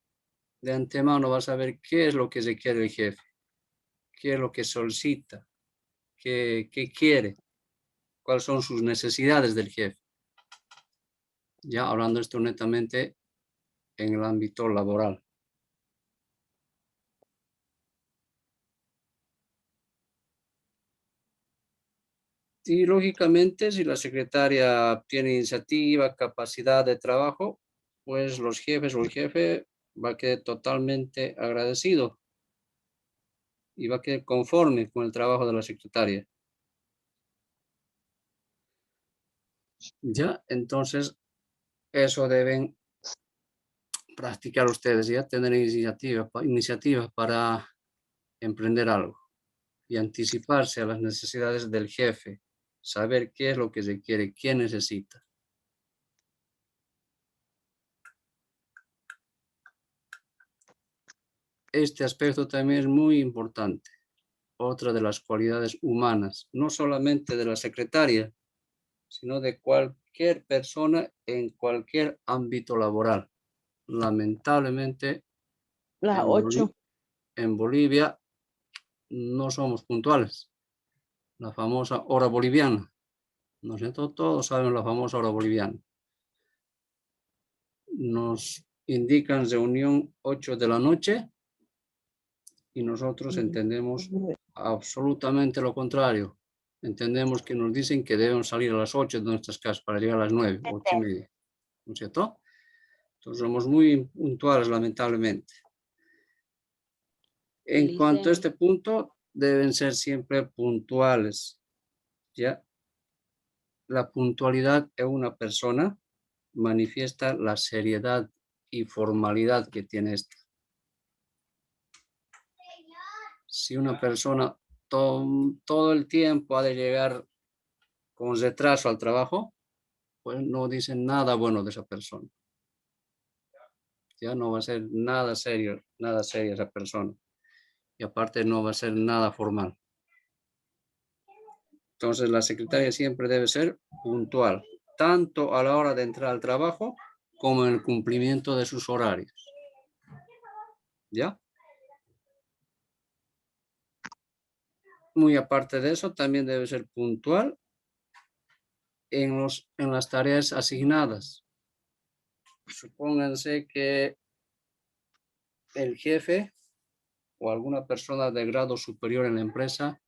de antemano va a saber qué es lo que se quiere el jefe, qué es lo que solicita, qué quiere, cuáles son sus necesidades del jefe. Ya hablando esto netamente en el ámbito laboral. Y lógicamente, si la secretaria tiene iniciativa, capacidad de trabajo, pues los jefes o el jefe va a quedar totalmente agradecido y va a quedar conforme con el trabajo de la secretaria. Ya, entonces eso deben practicar ustedes, ya tener iniciativa para emprender algo y anticiparse a las necesidades del jefe, saber qué es lo que se quiere, qué necesita. Este aspecto también es muy importante. Otra de las cualidades humanas, no solamente de la secretaria, sino de cualquier persona en cualquier ámbito laboral. Lamentablemente, Las 8. En Bolivia no somos puntuales. La famosa hora boliviana. ¿No es cierto? Todos saben la famosa hora boliviana. Nos indican reunión 8 de la noche y nosotros entendemos absolutamente lo contrario. Entendemos que nos dicen que debemos salir a las 8 de nuestras casas para llegar a las 9, 8:30. ¿No es cierto? Entonces somos muy puntuales, lamentablemente. En cuanto a este punto, deben ser siempre puntuales. ¿Ya? La puntualidad en una persona manifiesta la seriedad y formalidad que tiene esta. Si una persona todo el tiempo ha de llegar con retraso al trabajo, pues no dicen nada bueno de esa persona. Ya no va a ser nada seria esa persona. Y aparte no va a ser nada formal. Entonces la secretaria siempre debe ser puntual, tanto a la hora de entrar al trabajo como en el cumplimiento de sus horarios. ¿Ya? Muy aparte de eso, también debe ser puntual en las tareas asignadas. Supónganse que el jefe o alguna persona de grado superior en la empresa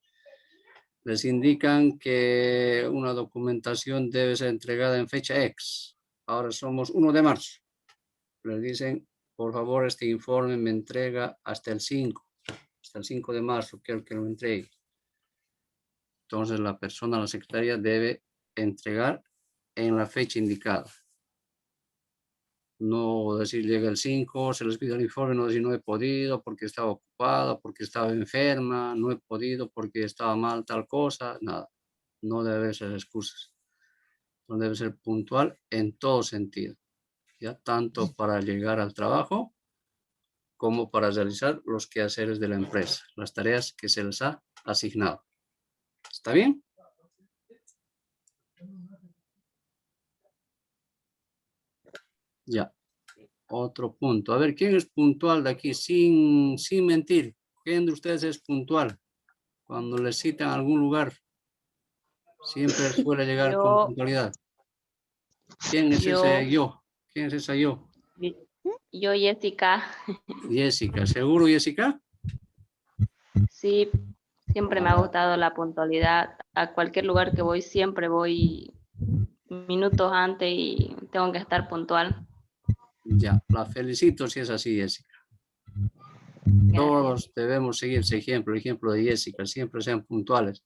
les indican que una documentación debe ser entregada en fecha X. Ahora somos 1 de marzo. Les dicen, por favor, este informe me entrega hasta el 5 de marzo, quiero que lo entregue. Entonces la persona, la secretaria, debe entregar en la fecha indicada. No decir llega el 5, se les pide el informe, no decir no he podido porque estaba ocupada, porque estaba enferma, no he podido porque estaba mal tal cosa, nada. No debe haber esas excusas. No debe ser puntual en todo sentido, ¿ya? Tanto para llegar al trabajo como para realizar los quehaceres de la empresa, las tareas que se les ha asignado. ¿Está bien? Ya. Otro punto. A ver, ¿quién es puntual de aquí? Sin mentir. ¿Quién de ustedes es puntual? Cuando les citan a algún lugar, siempre suele llegar con Yo, puntualidad. ¿Quién es ese yo? ¿Quién es esa yo? yo, Jessica, Jessica. ¿Seguro, Jessica? sí, siempre me ha gustado la puntualidad. A cualquier lugar que voy, siempre voy minutos antes y tengo que estar puntual. Ya, la felicito si es así, Jessica. Gracias. Todos debemos seguir ese ejemplo, el ejemplo de Jessica, siempre sean puntuales.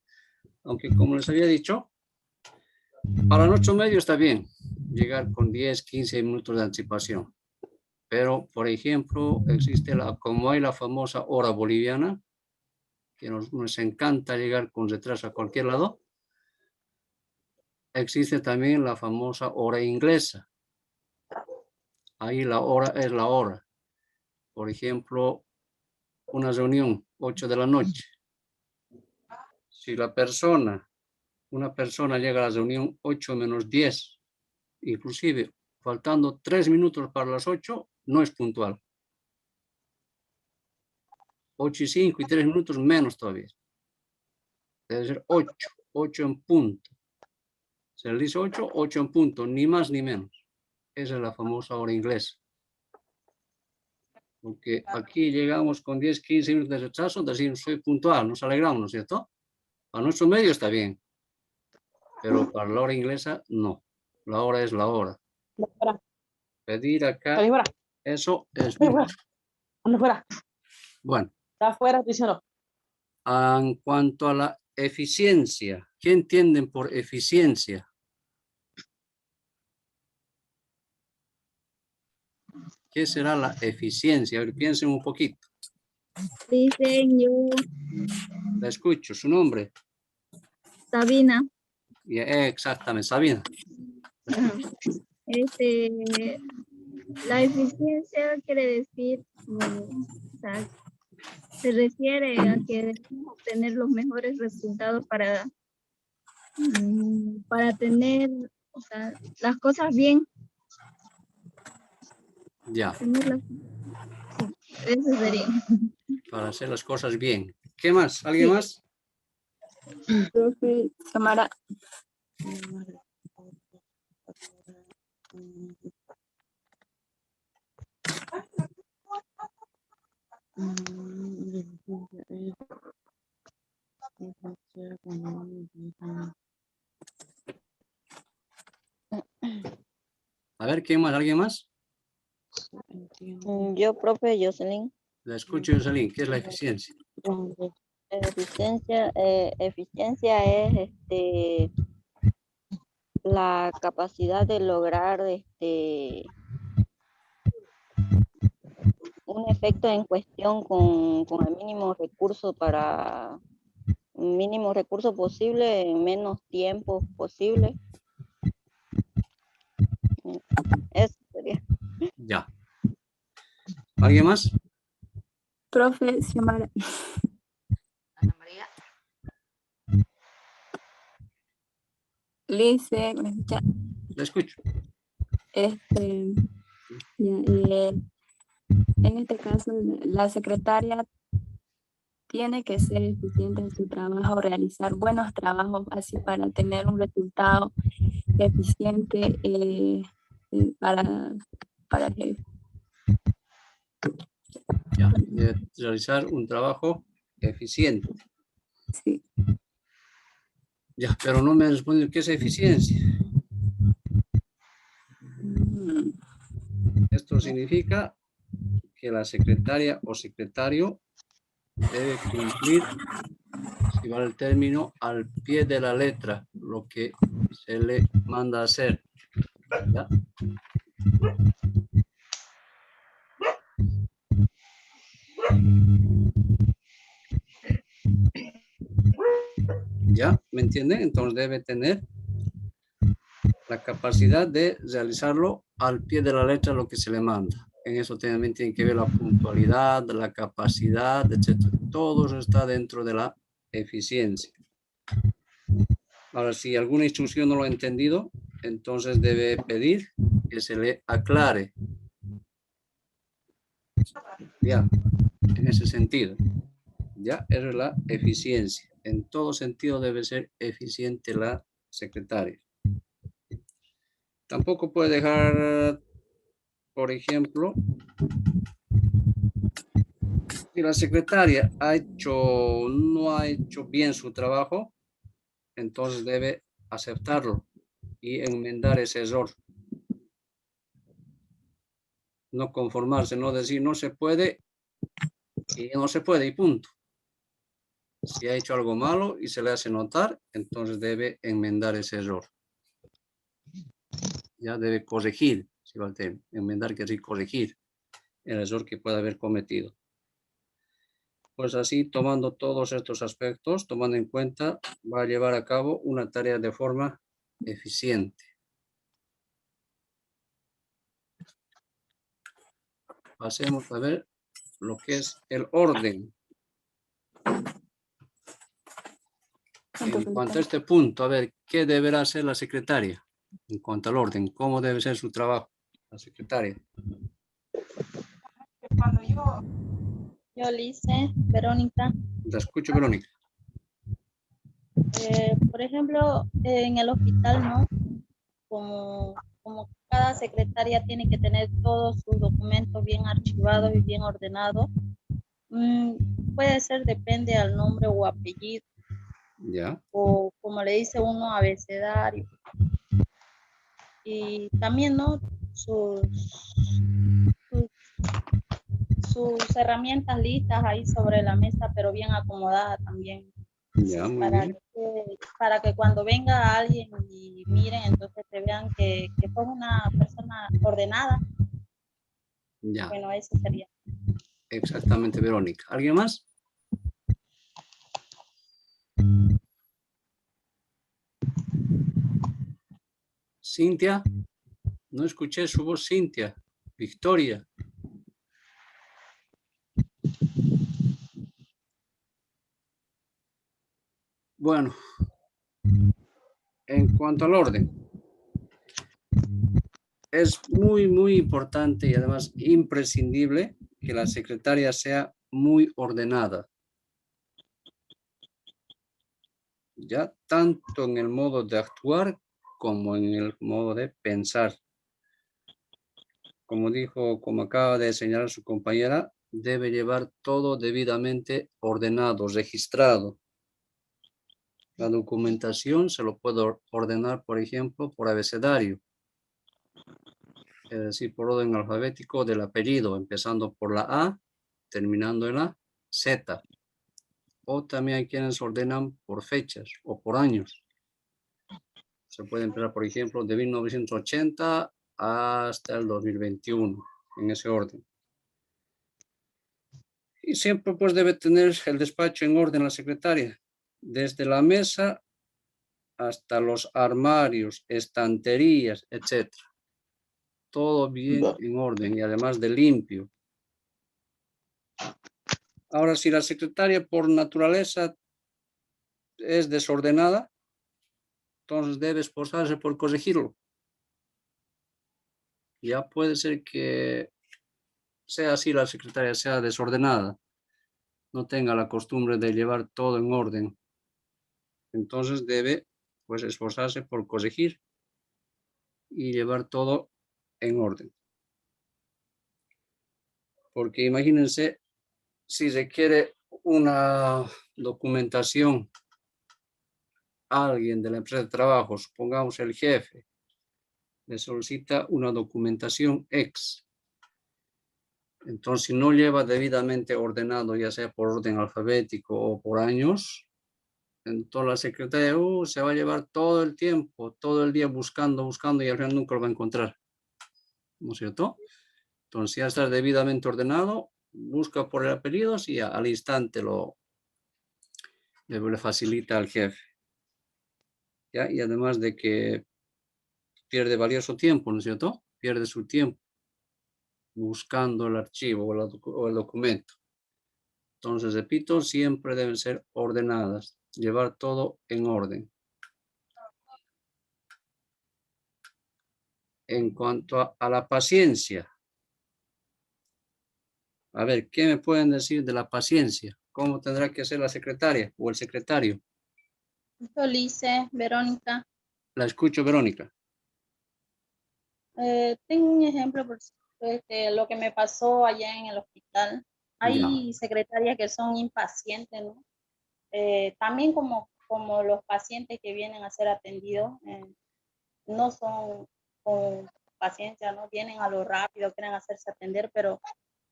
Aunque como les había dicho, para las 8:30 está bien llegar con 10, 15 minutos de anticipación. Pero, por ejemplo, existe como hay la famosa hora boliviana, que nos encanta llegar con retraso a cualquier lado, existe también la famosa hora inglesa. Ahí la hora es la hora. Por ejemplo, una reunión, 8 de la noche. Si una persona llega a la reunión 8 menos 10, inclusive faltando 3 minutos para las 8, no es puntual. 8:05 y 3 minutos menos todavía. Debe ser 8 en punto. Se le dice 8 en punto, ni más ni menos. Esa es la famosa hora inglesa. Porque aquí llegamos con 10, 15 minutos de retraso, decimos soy puntual, nos alegramos, ¿no es cierto? A nuestro medio está bien, pero para la hora inglesa no. La hora es la hora. Pedir acá, eso es mucho. Anda fuera. Bueno. Está afuera, diciendo. En cuanto a la eficiencia, ¿qué entienden por eficiencia? ¿Qué será la eficiencia? A ver, piensen un poquito. Diseño, La escucho, su nombre. Sabina. Exactamente, Sabina. Ajá. La eficiencia quiere decir, o sea, se refiere a que debemos obtener los mejores resultados para tener, o sea, las cosas bien. Ya, Tenerlas, sí, eso sería. para hacer las cosas bien. ¿Qué más? ¿Alguien Sí. más? Profe Samara, A ver, ¿quién más? ¿Alguien más? Yo, profe Jocelyn. La escucho, Jocelyn. ¿Qué es la eficiencia? Eficiencia es la capacidad de lograr un efecto en cuestión con el mínimo recurso posible en menos tiempo posible. Eso sería. Ya. ¿Alguien más? profe Samara, Ana María. Lice, ¿me escucha? La escucho. En este caso, la secretaria tiene que ser eficiente en su trabajo, realizar buenos trabajos así para tener un resultado eficiente para el jefe. Ya. De realizar un trabajo eficiente. Sí. Ya, pero no me respondió qué es eficiencia. Esto significa que la secretaria o secretario debe cumplir, si vale el término, al pie de la letra lo que se le manda a hacer. ¿Ya? ¿Ya? ¿Me entienden? Entonces debe tener la capacidad de realizarlo al pie de la letra lo que se le manda. En eso también tiene que ver la puntualidad, la capacidad, etc. Todo eso está dentro de la eficiencia. Ahora, si alguna instrucción no lo ha entendido, entonces debe pedir que se le aclare. Ya, en ese sentido. Ya, eso es la eficiencia. En todo sentido debe ser eficiente la secretaria. Tampoco puede dejar, por ejemplo, si la secretaria no ha hecho bien su trabajo, entonces debe aceptarlo y enmendar ese error. No conformarse, no decir no se puede y no se puede y punto. Si ha hecho algo malo y se le hace notar, entonces debe enmendar ese error. Ya debe corregir, si va a tener, enmendar quiere decir corregir el error que pueda haber cometido. Pues así, tomando todos estos aspectos, tomando en cuenta, va a llevar a cabo una tarea de forma eficiente. Pasemos a ver lo que es el orden. En cuanto a este punto, a ver, ¿qué deberá hacer la secretaria? En cuanto al orden, ¿cómo debe ser su trabajo, la secretaria? Yo, Lice, Verónica. La escucho, Verónica. Por ejemplo, en el hospital, ¿no? Como cada secretaria tiene que tener todos sus documentos bien archivados y bien ordenados, puede ser, depende al nombre o apellido, Ya. o como le dice uno, abecedario. Y también, ¿no? Sus herramientas listas ahí sobre la mesa, pero bien acomodadas también. Ya, muy bien. Para que cuando venga alguien y miren, entonces te vean que fue una persona ordenada. Ya, Bueno, eso sería. exactamente, Verónica. ¿Alguien más? Cintia, no escuché su voz, Cintia. Victoria. Bueno, en cuanto al orden, es muy importante y además imprescindible que la secretaria sea muy ordenada. Ya tanto en el modo de actuar como en el modo de pensar. Como acaba de señalar su compañera, debe llevar todo debidamente ordenado, registrado. La documentación se lo puedo ordenar, por ejemplo, por abecedario, es decir, por orden alfabético del apellido, empezando por la A, terminando en la Z. O también hay quienes ordenan por fechas o por años. Se puede empezar, por ejemplo, de 1980 hasta el 2021, en ese orden. Y siempre pues debe tener el despacho en orden la secretaria, desde la mesa hasta los armarios, estanterías, etc. Todo bien en orden y además de limpio. Ahora, si la secretaria por naturaleza es desordenada, entonces debe esforzarse por corregirlo. Ya puede ser que sea así la secretaria, sea desordenada, no tenga la costumbre de llevar todo en orden. Entonces debe pues esforzarse por corregir y llevar todo en orden. Porque imagínense si requiere una documentación alguien de la empresa de trabajo, supongamos el jefe, le solicita una documentación X. Entonces, si no lleva debidamente ordenado, ya sea por orden alfabético o por años, entonces la secretaria se va a llevar todo el tiempo, todo el día buscando y al final nunca lo va a encontrar. ¿No es cierto? Entonces, ya está debidamente ordenado, busca por el apellido y al instante le facilita al jefe. ¿Ya? Y además de que pierde valioso tiempo, ¿no es cierto? Pierde su tiempo buscando el archivo o el documento. Entonces, repito, siempre deben ser ordenadas, llevar todo en orden. En cuanto a la paciencia, a ver, ¿qué me pueden decir de la paciencia? ¿Cómo tendrá que ser la secretaria o el secretario? Esto Lice, Verónica. La escucho, Verónica. Tengo un ejemplo por lo que me pasó allá en el hospital. Ya. Hay secretarias que son impacientes, ¿no? También como los pacientes que vienen a ser atendidos, no son con paciencia, ¿no? Vienen a lo rápido, quieren hacerse atender, pero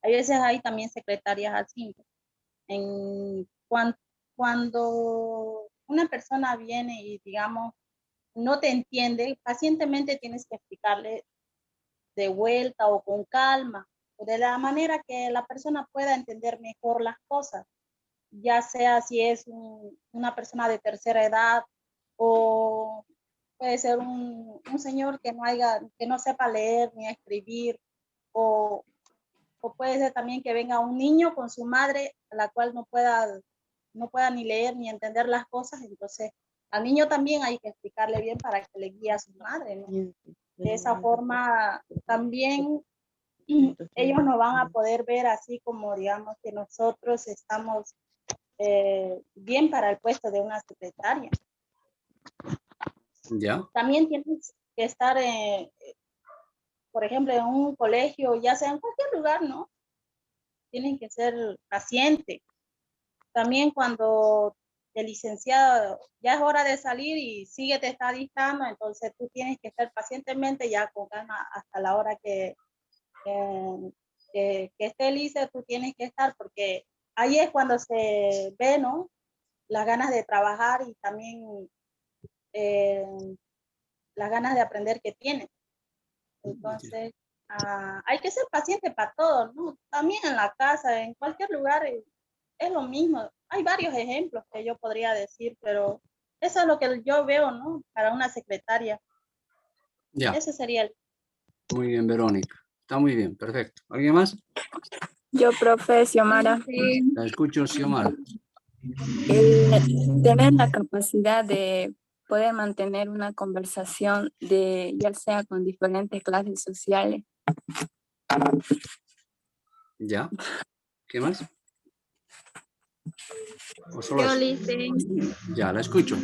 hay veces hay también secretarias así. Cuando una persona viene y, digamos, no te entiende, pacientemente tienes que explicarle de vuelta o con calma, o de la manera que la persona pueda entender mejor las cosas, ya sea si es una persona de tercera edad o puede ser un señor que no sepa leer ni escribir, o puede ser también que venga un niño con su madre, a la cual no pueda ni leer ni entender las cosas. Entonces al niño también hay que explicarle bien para que le guíe a su madre, ¿no? De esa forma también ellos nos van a poder ver así como, digamos, que nosotros estamos bien para el puesto de una secretaria. Ya. También tienes que estar, por ejemplo, en un colegio, ya sea en cualquier lugar, ¿no? Tienen que ser pacientes. También cuando el licenciado ya es hora de salir y te está dictando, entonces tú tienes que estar pacientemente ya con calma hasta la hora que esté el lice, tú tienes que estar, porque ahí es cuando se ve, ¿no? Las ganas de trabajar y también las ganas de aprender que tienes. Entonces, hay que ser paciente para todo, ¿no? También en la casa, en cualquier lugar es lo mismo. Hay varios ejemplos que yo podría decir, pero eso es lo que yo veo, ¿no? Para una secretaria. Ya, Ese sería el... muy bien, Verónica. Está muy bien, perfecto. ¿Alguien más? Yo, profe Xiomara, La escucho, Xiomara. tener la capacidad de poder mantener una conversación de ya sea con diferentes clases sociales. Ya. ¿Qué más? ¿O solo Yo eso? le hice, Ya, la escucho.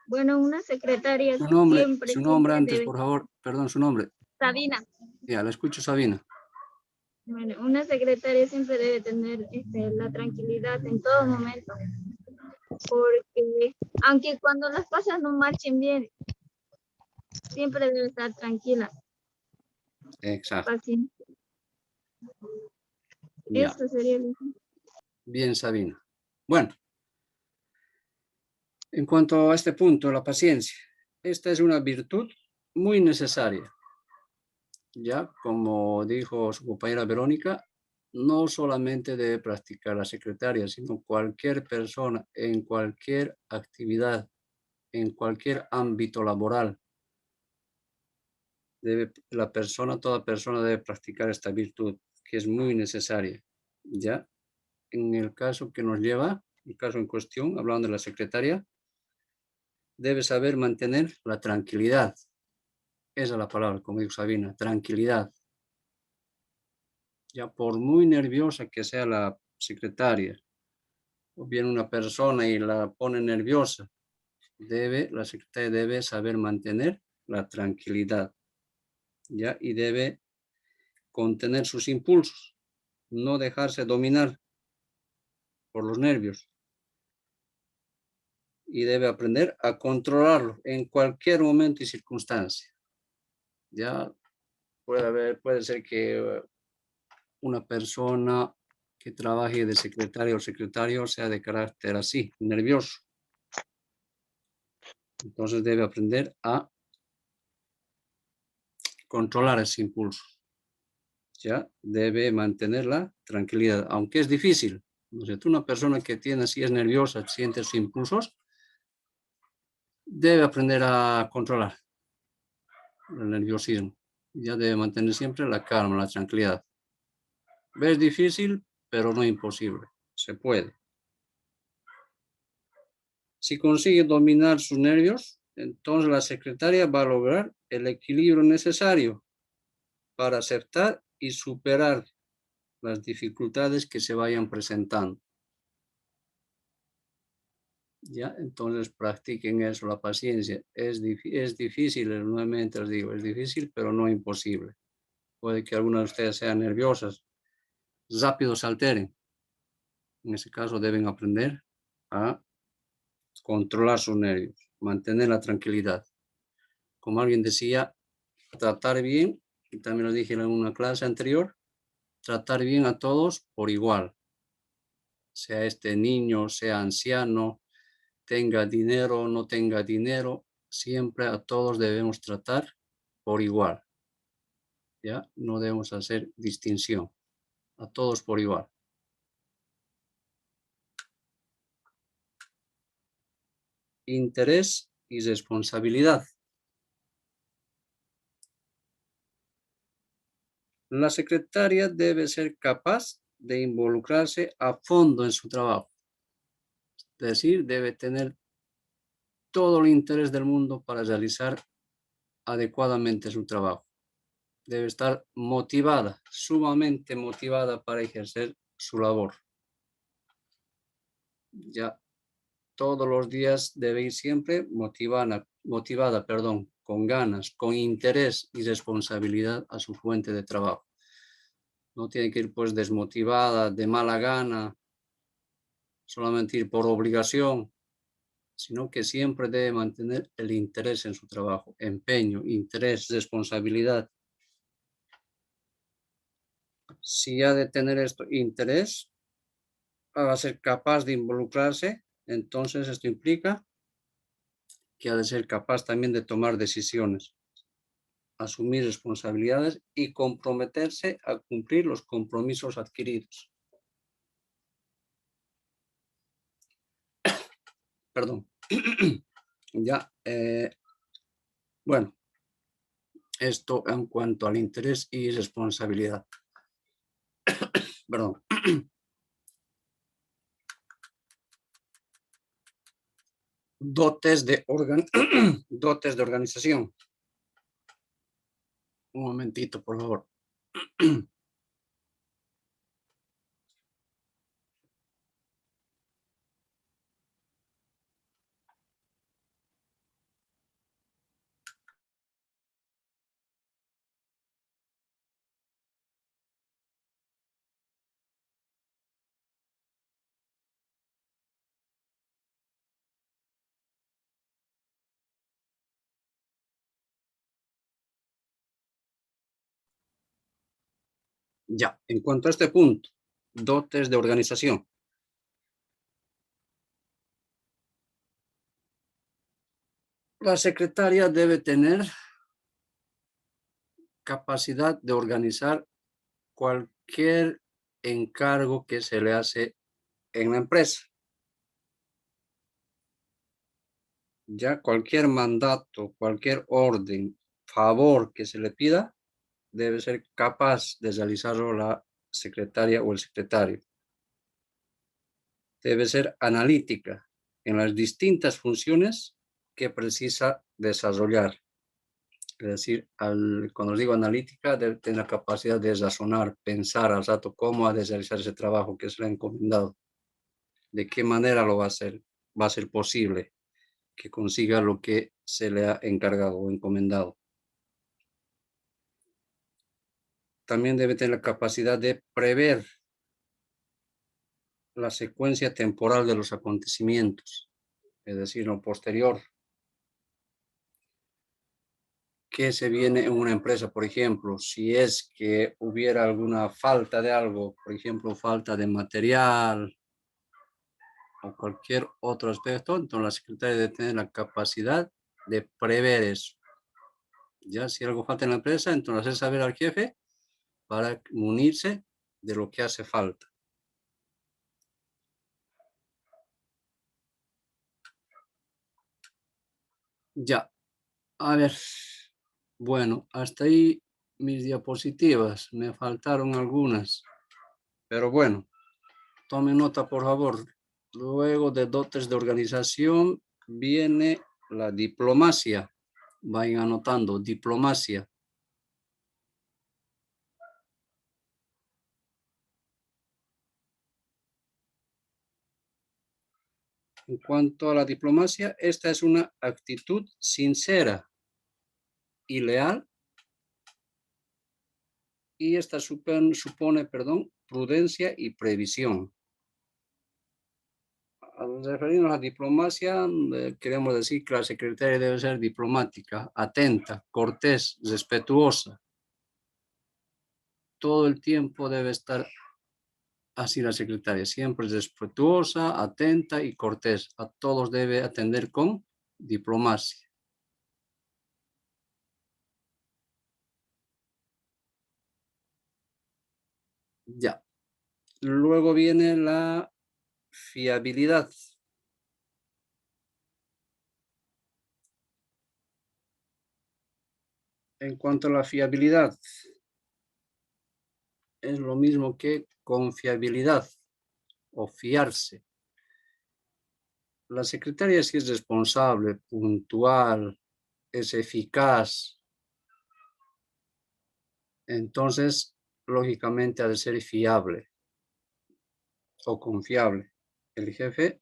bueno, una secretaria siempre, Su nombre siempre antes, debe, por favor. Perdón, su nombre. Sabina, Ya, la escucho, Sabina. bueno, una secretaria siempre debe tener la tranquilidad en todo momento, porque aunque cuando las cosas no marchen bien, siempre debe estar tranquila, Exacto. paciente. Ya. Eso sería Bien, Sabina. Bueno, en cuanto a este punto, la paciencia. Esta es una virtud muy necesaria. Ya, como dijo su compañera Verónica, no solamente debe practicar la secretaria, sino cualquier persona en cualquier actividad, en cualquier ámbito laboral. Toda persona debe practicar esta virtud, que es muy necesaria. Ya, en el caso que nos lleva, el caso en cuestión, hablando de la secretaria, debe saber mantener la tranquilidad. Esa es la palabra, como dijo Sabina, tranquilidad. Ya por muy nerviosa que sea la secretaria, o bien una persona y la pone nerviosa, la secretaria debe saber mantener la tranquilidad, ¿ya? Y debe contener sus impulsos, no dejarse dominar por los nervios. Y debe aprender a controlarlo en cualquier momento y circunstancia. Ya puede ser que una persona que trabaje de secretario o secretario sea de carácter así, nervioso. Entonces debe aprender a controlar ese impulso. Ya debe mantener la tranquilidad, aunque es difícil. ¿No es cierto? Una persona que tiene, si es nerviosa, siente sus impulsos, debe aprender a controlar el nerviosismo. Ya debe mantener siempre la calma, la tranquilidad. Es difícil, pero no imposible. Se puede. Si consigue dominar sus nervios, entonces la secretaria va a lograr el equilibrio necesario para aceptar y superar las dificultades que se vayan presentando. ¿Ya? Entonces practiquen eso, la paciencia. Es difícil, nuevamente les digo, es difícil, pero no imposible. Puede que algunas de ustedes sean nerviosas, rápido se alteren. En ese caso deben aprender a controlar sus nervios, mantener la tranquilidad. Como alguien decía, tratar bien, y también lo dije en una clase anterior, tratar bien a todos por igual. Sea este niño, sea anciano, tenga dinero o no tenga dinero, siempre a todos debemos tratar por igual. ¿Ya? No debemos hacer distinción. A todos por igual. Interés y responsabilidad. La secretaria debe ser capaz de involucrarse a fondo en su trabajo. Es decir, debe tener todo el interés del mundo para realizar adecuadamente su trabajo. Debe estar motivada, sumamente motivada para ejercer su labor. Ya todos los días debe ir siempre motivada, con ganas, con interés y responsabilidad a su fuente de trabajo. No tiene que ir pues desmotivada, de mala gana, solamente ir por obligación, sino que siempre debe mantener el interés en su trabajo, empeño, interés, responsabilidad. Si ha de tener esto interés, va a ser capaz de involucrarse, entonces esto implica que ha de ser capaz también de tomar decisiones. asumir responsabilidades y comprometerse a cumplir los compromisos adquiridos. Perdón. Ya, bueno, esto en cuanto al interés y responsabilidad. Perdón. Dotes de organización. Un momentito, por favor. Ya, en cuanto a este punto, dotes de organización. La secretaria debe tener capacidad de organizar cualquier encargo que se le hace en la empresa. Ya cualquier mandato, cualquier orden, favor que se le pida, debe ser capaz de realizarlo la secretaria o el secretario. Debe ser analítica en las distintas funciones que precisa desarrollar. Es decir, cuando digo analítica, debe tener la capacidad de razonar, pensar al rato cómo ha de realizar ese trabajo que se le ha encomendado. De qué manera lo va a hacer. Va a ser posible que consiga lo que se le ha encargado o encomendado. También debe tener la capacidad de prever la secuencia temporal de los acontecimientos, es decir, lo posterior. ¿Qué se viene en una empresa, por ejemplo? Si es que hubiera alguna falta de algo, por ejemplo, falta de material o cualquier otro aspecto, entonces la secretaria debe tener la capacidad de prever eso. Ya si algo falta en la empresa, entonces hacer saber al jefe para munirse de lo que hace falta. Ya, a ver, bueno, hasta ahí mis diapositivas, me faltaron algunas, pero bueno, tomen nota por favor. Luego de dotes de organización viene la diplomacia. Vayan anotando, diplomacia. En cuanto a la diplomacia, esta es una actitud sincera y leal. Y esta supone, prudencia y previsión. Al referirnos a la diplomacia, queremos decir que la secretaria debe ser diplomática, atenta, cortés, respetuosa. Todo el tiempo debe estar así la secretaria, siempre respetuosa, atenta y cortés. A todos debe atender con diplomacia. Ya. Luego viene la fiabilidad. En cuanto a la fiabilidad, es lo mismo que confiabilidad o fiarse. La secretaria si es responsable, puntual, es eficaz, entonces lógicamente ha de ser fiable o confiable. El jefe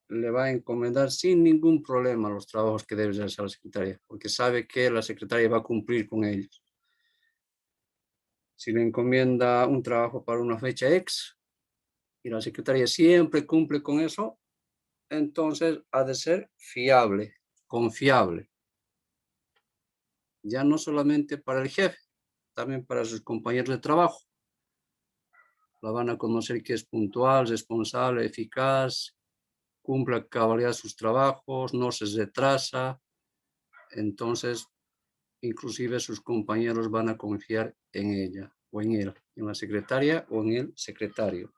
le va a encomendar sin ningún problema los trabajos que debe realizar la secretaria, porque sabe que la secretaria va a cumplir con ellos. Si le encomienda un trabajo para una fecha X y la secretaria siempre cumple con eso, entonces ha de ser fiable, confiable. Ya no solamente para el jefe, también para sus compañeros de trabajo. La van a conocer que es puntual, responsable, eficaz, cumple a cabalidad sus trabajos, no se retrasa. Entonces, inclusive sus compañeros van a confiar en ella o en él, en la secretaria o en el secretario.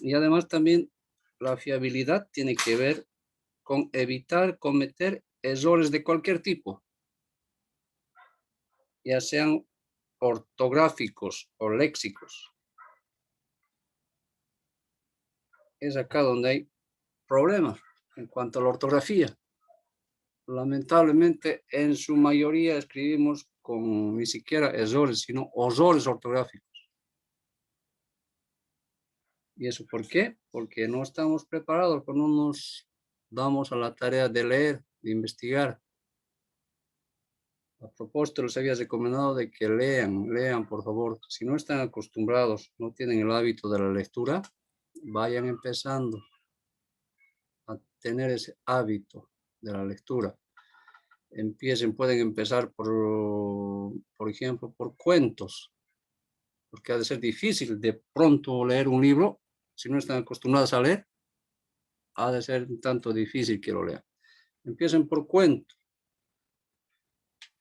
Y además también la fiabilidad tiene que ver con evitar cometer errores de cualquier tipo, ya sean ortográficos o léxicos. Es acá donde hay problemas en cuanto a la ortografía. Lamentablemente, en su mayoría escribimos con ni siquiera errores, sino horrores ortográficos. ¿Y eso por qué? Porque no estamos preparados, porque no nos damos a la tarea de leer, de investigar. A propósito, les había recomendado de que lean, por favor. Si no están acostumbrados, no tienen el hábito de la lectura, vayan empezando a tener ese hábito de la lectura. Pueden empezar por ejemplo, por cuentos, porque ha de ser difícil de pronto leer un libro. Si no están acostumbrados a leer, ha de ser un tanto difícil que lo lean. Empiecen por cuento.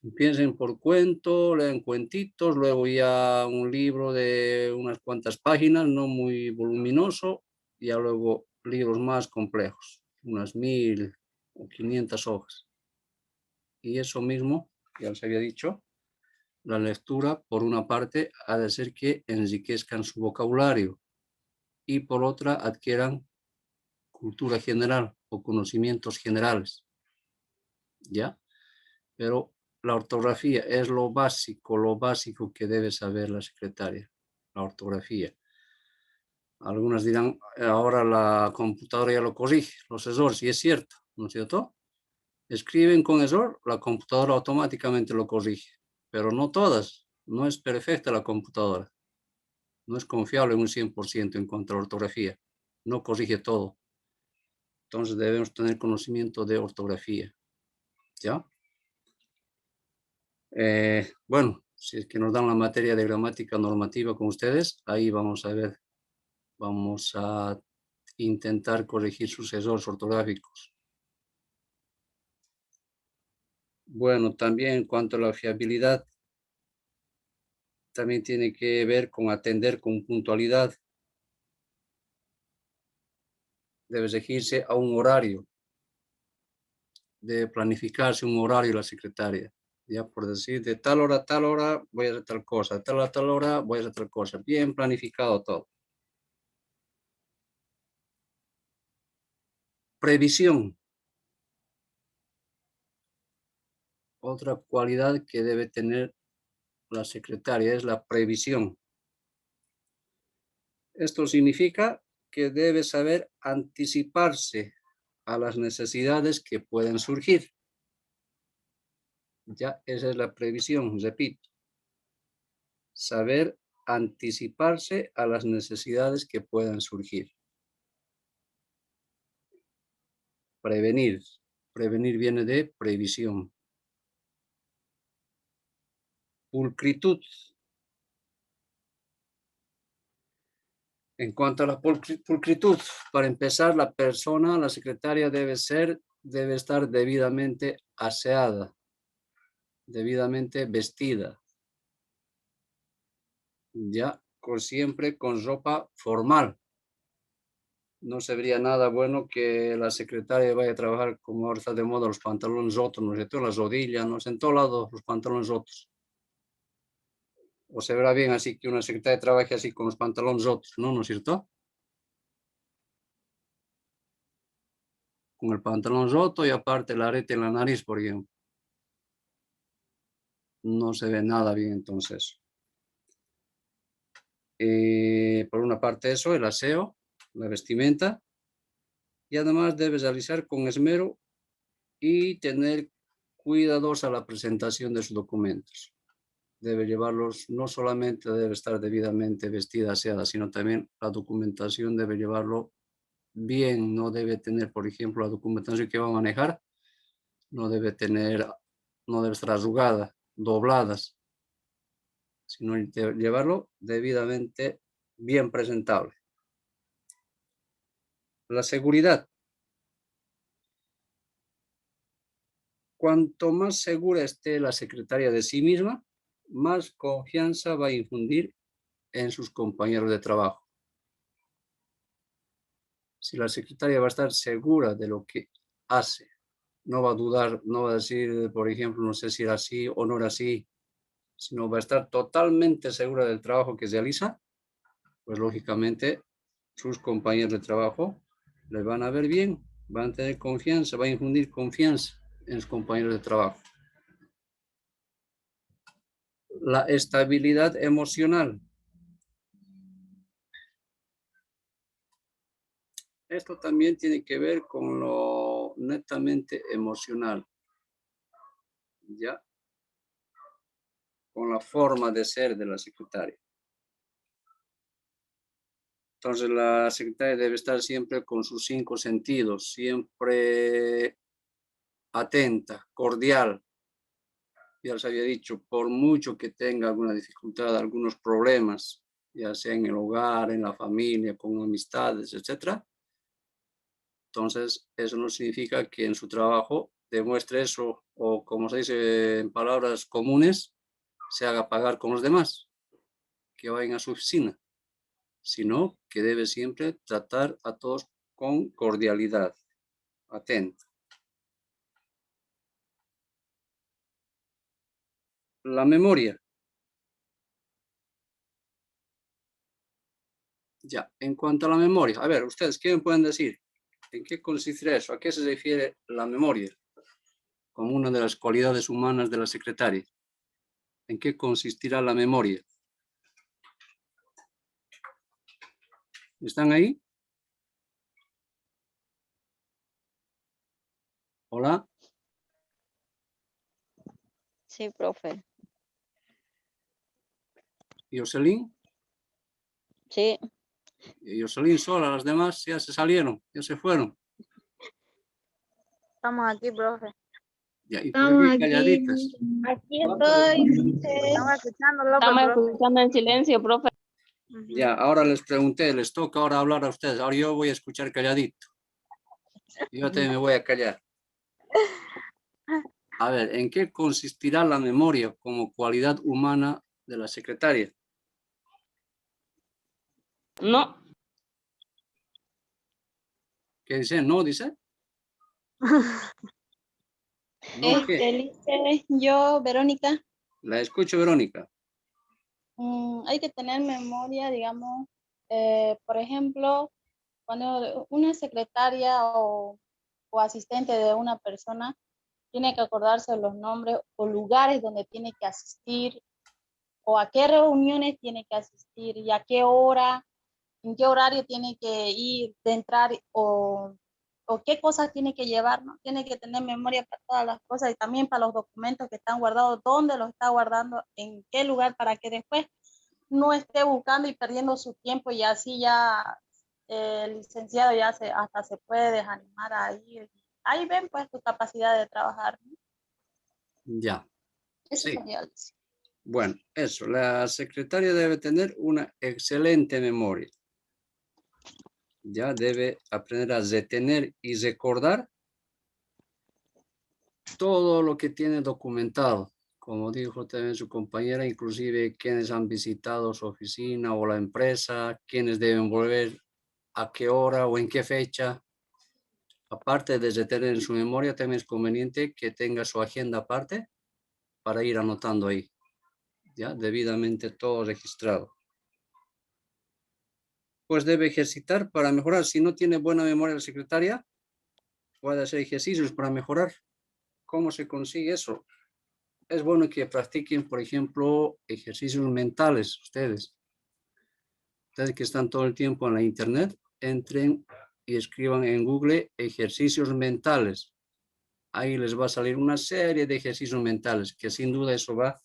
Empiecen por cuento, lean cuentitos, luego ya un libro de unas cuantas páginas, no muy voluminoso, y ya luego libros más complejos, unas 1000 o 500 hojas. Y eso mismo, ya les había dicho, la lectura, por una parte, ha de ser que enriquezcan su vocabulario y por otra, adquieran cultura general o conocimientos generales. ¿Ya? Pero la ortografía es lo básico que debe saber la secretaria, la ortografía. Algunas dirán, ahora la computadora ya lo corrige, los errores, y es cierto, ¿no es cierto? Escriben con error, la computadora automáticamente lo corrige, pero no todas, no es perfecta la computadora, no es confiable en un 100% en cuanto a la ortografía, no corrige todo. Entonces debemos tener conocimiento de ortografía, ¿ya? Bueno, si es que nos dan la materia de gramática normativa con ustedes, ahí vamos a ver, vamos a intentar corregir sus errores ortográficos. Bueno, también en cuanto a la fiabilidad, también tiene que ver con atender con puntualidad. Debe regirse a un horario, debe planificarse un horario la secretaria. Ya por decir, de tal hora a tal hora voy a hacer tal cosa, de tal hora a tal hora voy a hacer tal cosa. Bien planificado todo. Previsión. Otra cualidad que debe tener la secretaria es la previsión. Esto significa que debe saber anticiparse a las necesidades que pueden surgir. Ya, esa es la previsión, repito. Saber anticiparse a las necesidades que puedan surgir. Prevenir. Prevenir viene de previsión. Pulcritud. En cuanto a la pulcritud, para empezar, la persona, la secretaria debe estar debidamente aseada, debidamente vestida. Ya, siempre con ropa formal. No se vería nada bueno que la secretaria vaya a trabajar como ahora está de moda los pantalones rotos, ¿no es cierto? Las rodillas, ¿no? En todo lado los pantalones rotos. O se verá bien así que una secretaria trabaje así con los pantalones rotos, ¿no? ¿No es cierto? Con el pantalón roto y aparte el arete en la nariz, por ejemplo. No se ve nada bien entonces. Por una parte eso, el aseo, la vestimenta. Y además debe realizar con esmero y tener cuidadosa la presentación de sus documentos. Debe llevarlos, no solamente debe estar debidamente vestida, aseada, sino también la documentación debe llevarlo bien. No debe tener, por ejemplo, la documentación que va a manejar, no debe estar arrugada, dobladas, sino llevarlo debidamente bien presentable. La seguridad. cuanto más segura esté la secretaria de sí misma, más confianza va a infundir en sus compañeros de trabajo. Si la secretaria va a estar segura de lo que hace, no va a dudar, no va a decir, por ejemplo, no sé si era así o no era así, sino va a estar totalmente segura del trabajo que realiza, pues lógicamente sus compañeros de trabajo le van a ver bien, van a tener confianza, va a infundir confianza en sus compañeros de trabajo. La estabilidad emocional. Esto también tiene que ver con lo netamente emocional, ¿ya? Con la forma de ser de la secretaria. Entonces la secretaria debe estar siempre con sus 5 sentidos, siempre atenta, cordial. Ya les había dicho, por mucho que tenga alguna dificultad, algunos problemas, ya sea en el hogar, en la familia, con amistades, etc. Entonces, eso no significa que en su trabajo demuestre eso, o como se dice en palabras comunes, se haga pagar con los demás, que vayan a su oficina, sino que debe siempre tratar a todos con cordialidad, atento. La memoria. Ya, en cuanto a la memoria, a ver, ustedes, ¿qué me pueden decir? ¿En qué consiste eso? ¿A qué se refiere la memoria como una de las cualidades humanas de la secretaria? ¿En qué consistirá la memoria? ¿Están ahí? Hola. Sí, profe. ¿Yoselín? Sí, Yoselín sola, las demás ya se salieron, ya se fueron. Estamos aquí, profe. Ya, y por Estamos aquí aquí. calladitas. Aquí estoy. Estamos escuchando, Estamos profe. escuchando en silencio, profe. Ya, ahora les pregunté, les toca ahora hablar a ustedes. Ahora yo voy a escuchar calladito. Yo también me voy a callar. A ver, ¿en qué consistirá la memoria como cualidad humana de la secretaria? No, ¿Qué dice? ¿No dice? ¿No qué? Dice yo, Verónica, La escucho, Verónica. hay que tener memoria, digamos, por ejemplo, cuando una secretaria o asistente de una persona tiene que acordarse de los nombres o lugares donde tiene que asistir o a qué reuniones tiene que asistir y a qué hora, en qué horario tiene que ir, de entrar o qué cosas tiene que llevar, ¿no? Tiene que tener memoria para todas las cosas y también para los documentos que están guardados, dónde los está guardando, en qué lugar, para que después no esté buscando y perdiendo su tiempo y así ya el licenciado ya hasta se puede desanimar ahí. Ahí ven pues tu capacidad de trabajar, ¿no? Ya. Eso Sí. sería. Bueno, eso. La secretaria debe tener una excelente memoria. Ya debe aprender a retener y recordar todo lo que tiene documentado. Como dijo también su compañera, inclusive quienes han visitado su oficina o la empresa, quienes deben volver, a qué hora o en qué fecha. Aparte de retener en su memoria, también es conveniente que tenga su agenda aparte para ir anotando ahí, ya debidamente todo registrado. Pues debe ejercitar para mejorar. Si no tiene buena memoria la secretaria, puede hacer ejercicios para mejorar. ¿Cómo se consigue eso? Es bueno que practiquen, por ejemplo, ejercicios mentales ustedes. Ustedes que están todo el tiempo en la internet, entren y escriban en Google ejercicios mentales. Ahí les va a salir una serie de ejercicios mentales que sin duda eso va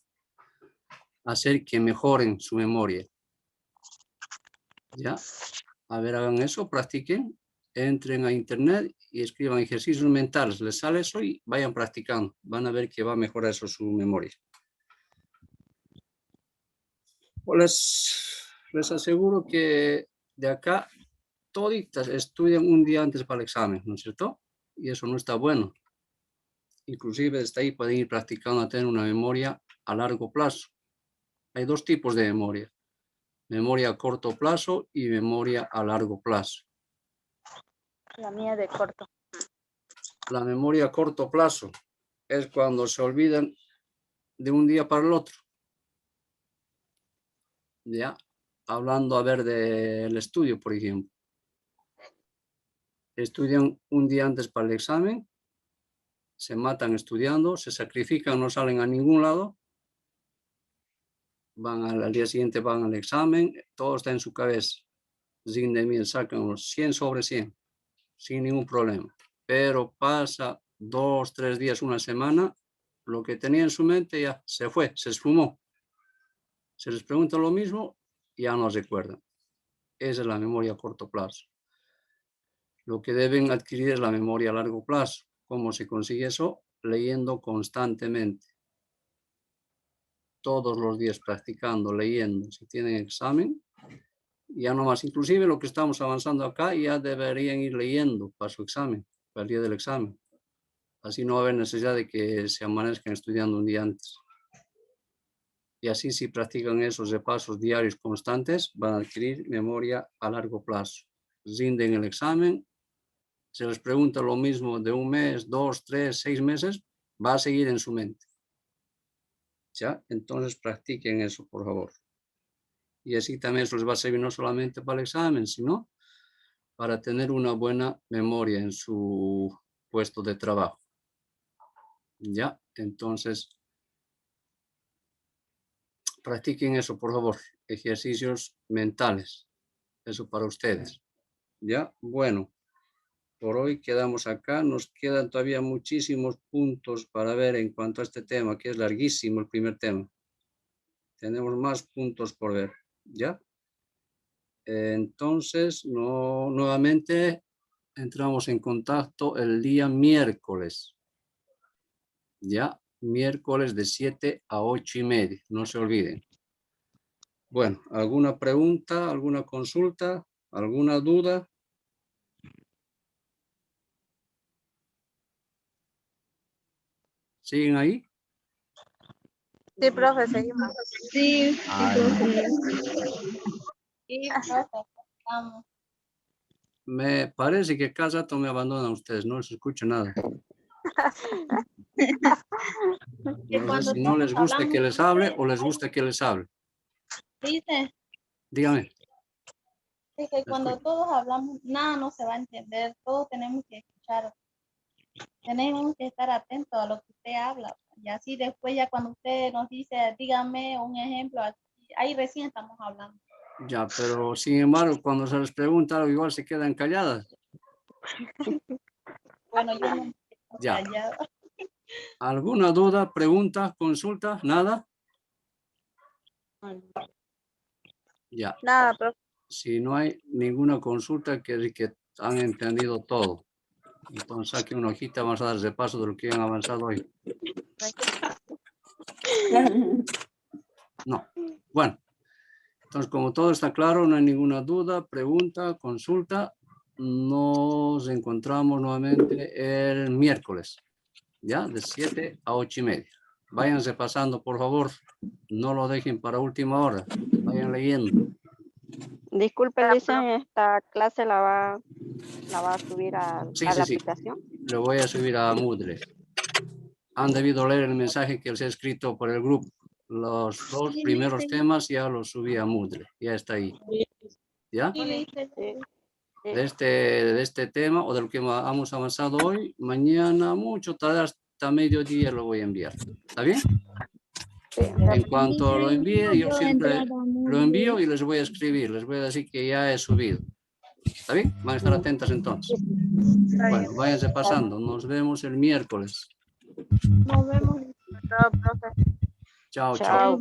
a hacer que mejoren su memoria. ¿Ya? A ver, hagan eso, practiquen, entren a internet y escriban ejercicios mentales. Les sale eso y vayan practicando. Van a ver que va a mejorar eso su memoria. Pues les aseguro que de acá toditas estudian un día antes para el examen, ¿no es cierto? Y eso no está bueno. inclusive desde ahí pueden ir practicando a tener una memoria a largo plazo. Hay dos tipos de memoria. Memoria a corto plazo y memoria a largo plazo. La mía de corto. La memoria a corto plazo es cuando se olvidan de un día para el otro. Ya, hablando a ver del estudio, por ejemplo. Estudian un día antes para el examen, se matan estudiando, se sacrifican, no salen a ningún lado, van al día siguiente, van al examen, todo está en su cabeza. Sin de mí sacan los 100 sobre 100, sin ningún problema. Pero pasa 2, 3 días, una semana, lo que tenía en su mente ya se fue, se esfumó. Se les pregunta lo mismo, ya no recuerdan. Esa es la memoria a corto plazo. Lo que deben adquirir es la memoria a largo plazo. ¿Cómo se consigue eso? Leyendo constantemente. Todos los días practicando, leyendo. Si tienen examen, ya no más. Inclusive lo que estamos avanzando acá, ya deberían ir leyendo para su examen, para el día del examen. Así no va a haber necesidad de que se amanezcan estudiando un día antes. Y así, si practican esos repasos diarios constantes, van a adquirir memoria a largo plazo. Rinden el examen, se les pregunta lo mismo de un mes, 2, 3, 6 meses, va a seguir en su mente. ¿Ya? Entonces practiquen eso, por favor. Y así también eso les va a servir no solamente para el examen, sino para tener una buena memoria en su puesto de trabajo. ¿Ya? Entonces, practiquen eso, por favor. Ejercicios mentales. Eso para ustedes. ¿Ya? Bueno, por hoy quedamos acá. Nos quedan todavía muchísimos puntos para ver en cuanto a este tema, que es larguísimo el primer tema. Tenemos más puntos por ver. ¿Ya? Entonces, nuevamente entramos en contacto el día miércoles. ¿Ya? Miércoles de 7 a 8:30. No se olviden. Bueno, ¿alguna pregunta, alguna consulta, alguna duda? ¿Siguen ahí? Sí, profe, seguimos. Sí, Sí, profe, estamos. Me parece que cada rato me abandonan ustedes, no les escucho nada. No sé si no les gusta que les hable o les gusta que les hable. Dice, Dígame. sí, que cuando todos hablamos, nada no se va a entender, todos tenemos que escuchar, tenemos que estar atentos a lo que usted habla. Y así después ya cuando usted nos dice, dígame un ejemplo, ahí recién estamos hablando. Ya, pero sin embargo, cuando se les pregunta algo, igual se quedan calladas. Bueno, yo no me quedo Ya. callada. ¿Alguna duda, pregunta, consulta? ¿Nada? Ya. Nada, profe. Si no hay ninguna consulta, que han entendido todo. Entonces saque una hojita, vamos a dar repaso de lo que han avanzado hoy. No. Bueno. Entonces, como todo está claro, no hay ninguna duda, pregunta, consulta. Nos encontramos nuevamente el miércoles, ¿ya? De 7 a 8:30. Váyanse pasando, por favor. No lo dejen para última hora. Vayan leyendo. Disculpe, Lisa, esta clase la va a subir a Sí, la sí, sí. aplicación. Lo voy a subir a Moodle. Han debido leer el mensaje que les he escrito por el grupo. Los 2 primeros temas ya los subí a Moodle. Ya está ahí. ¿Ya? De este tema o de lo que hemos avanzado hoy, mañana mucho tarde hasta mediodía lo voy a enviar. ¿Está bien? En cuanto lo envíe, yo siempre lo envío y les voy a escribir, les voy a decir que ya he subido. ¿Está bien? Van a estar atentas entonces. Bueno, váyanse pasando. Nos vemos el miércoles. Nos vemos. Chao, profe. Chao, Chao.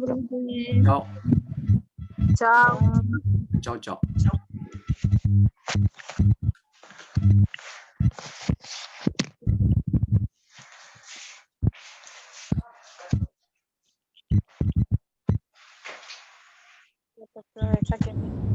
chao. Chao, Chao. chao, chao. Saquen.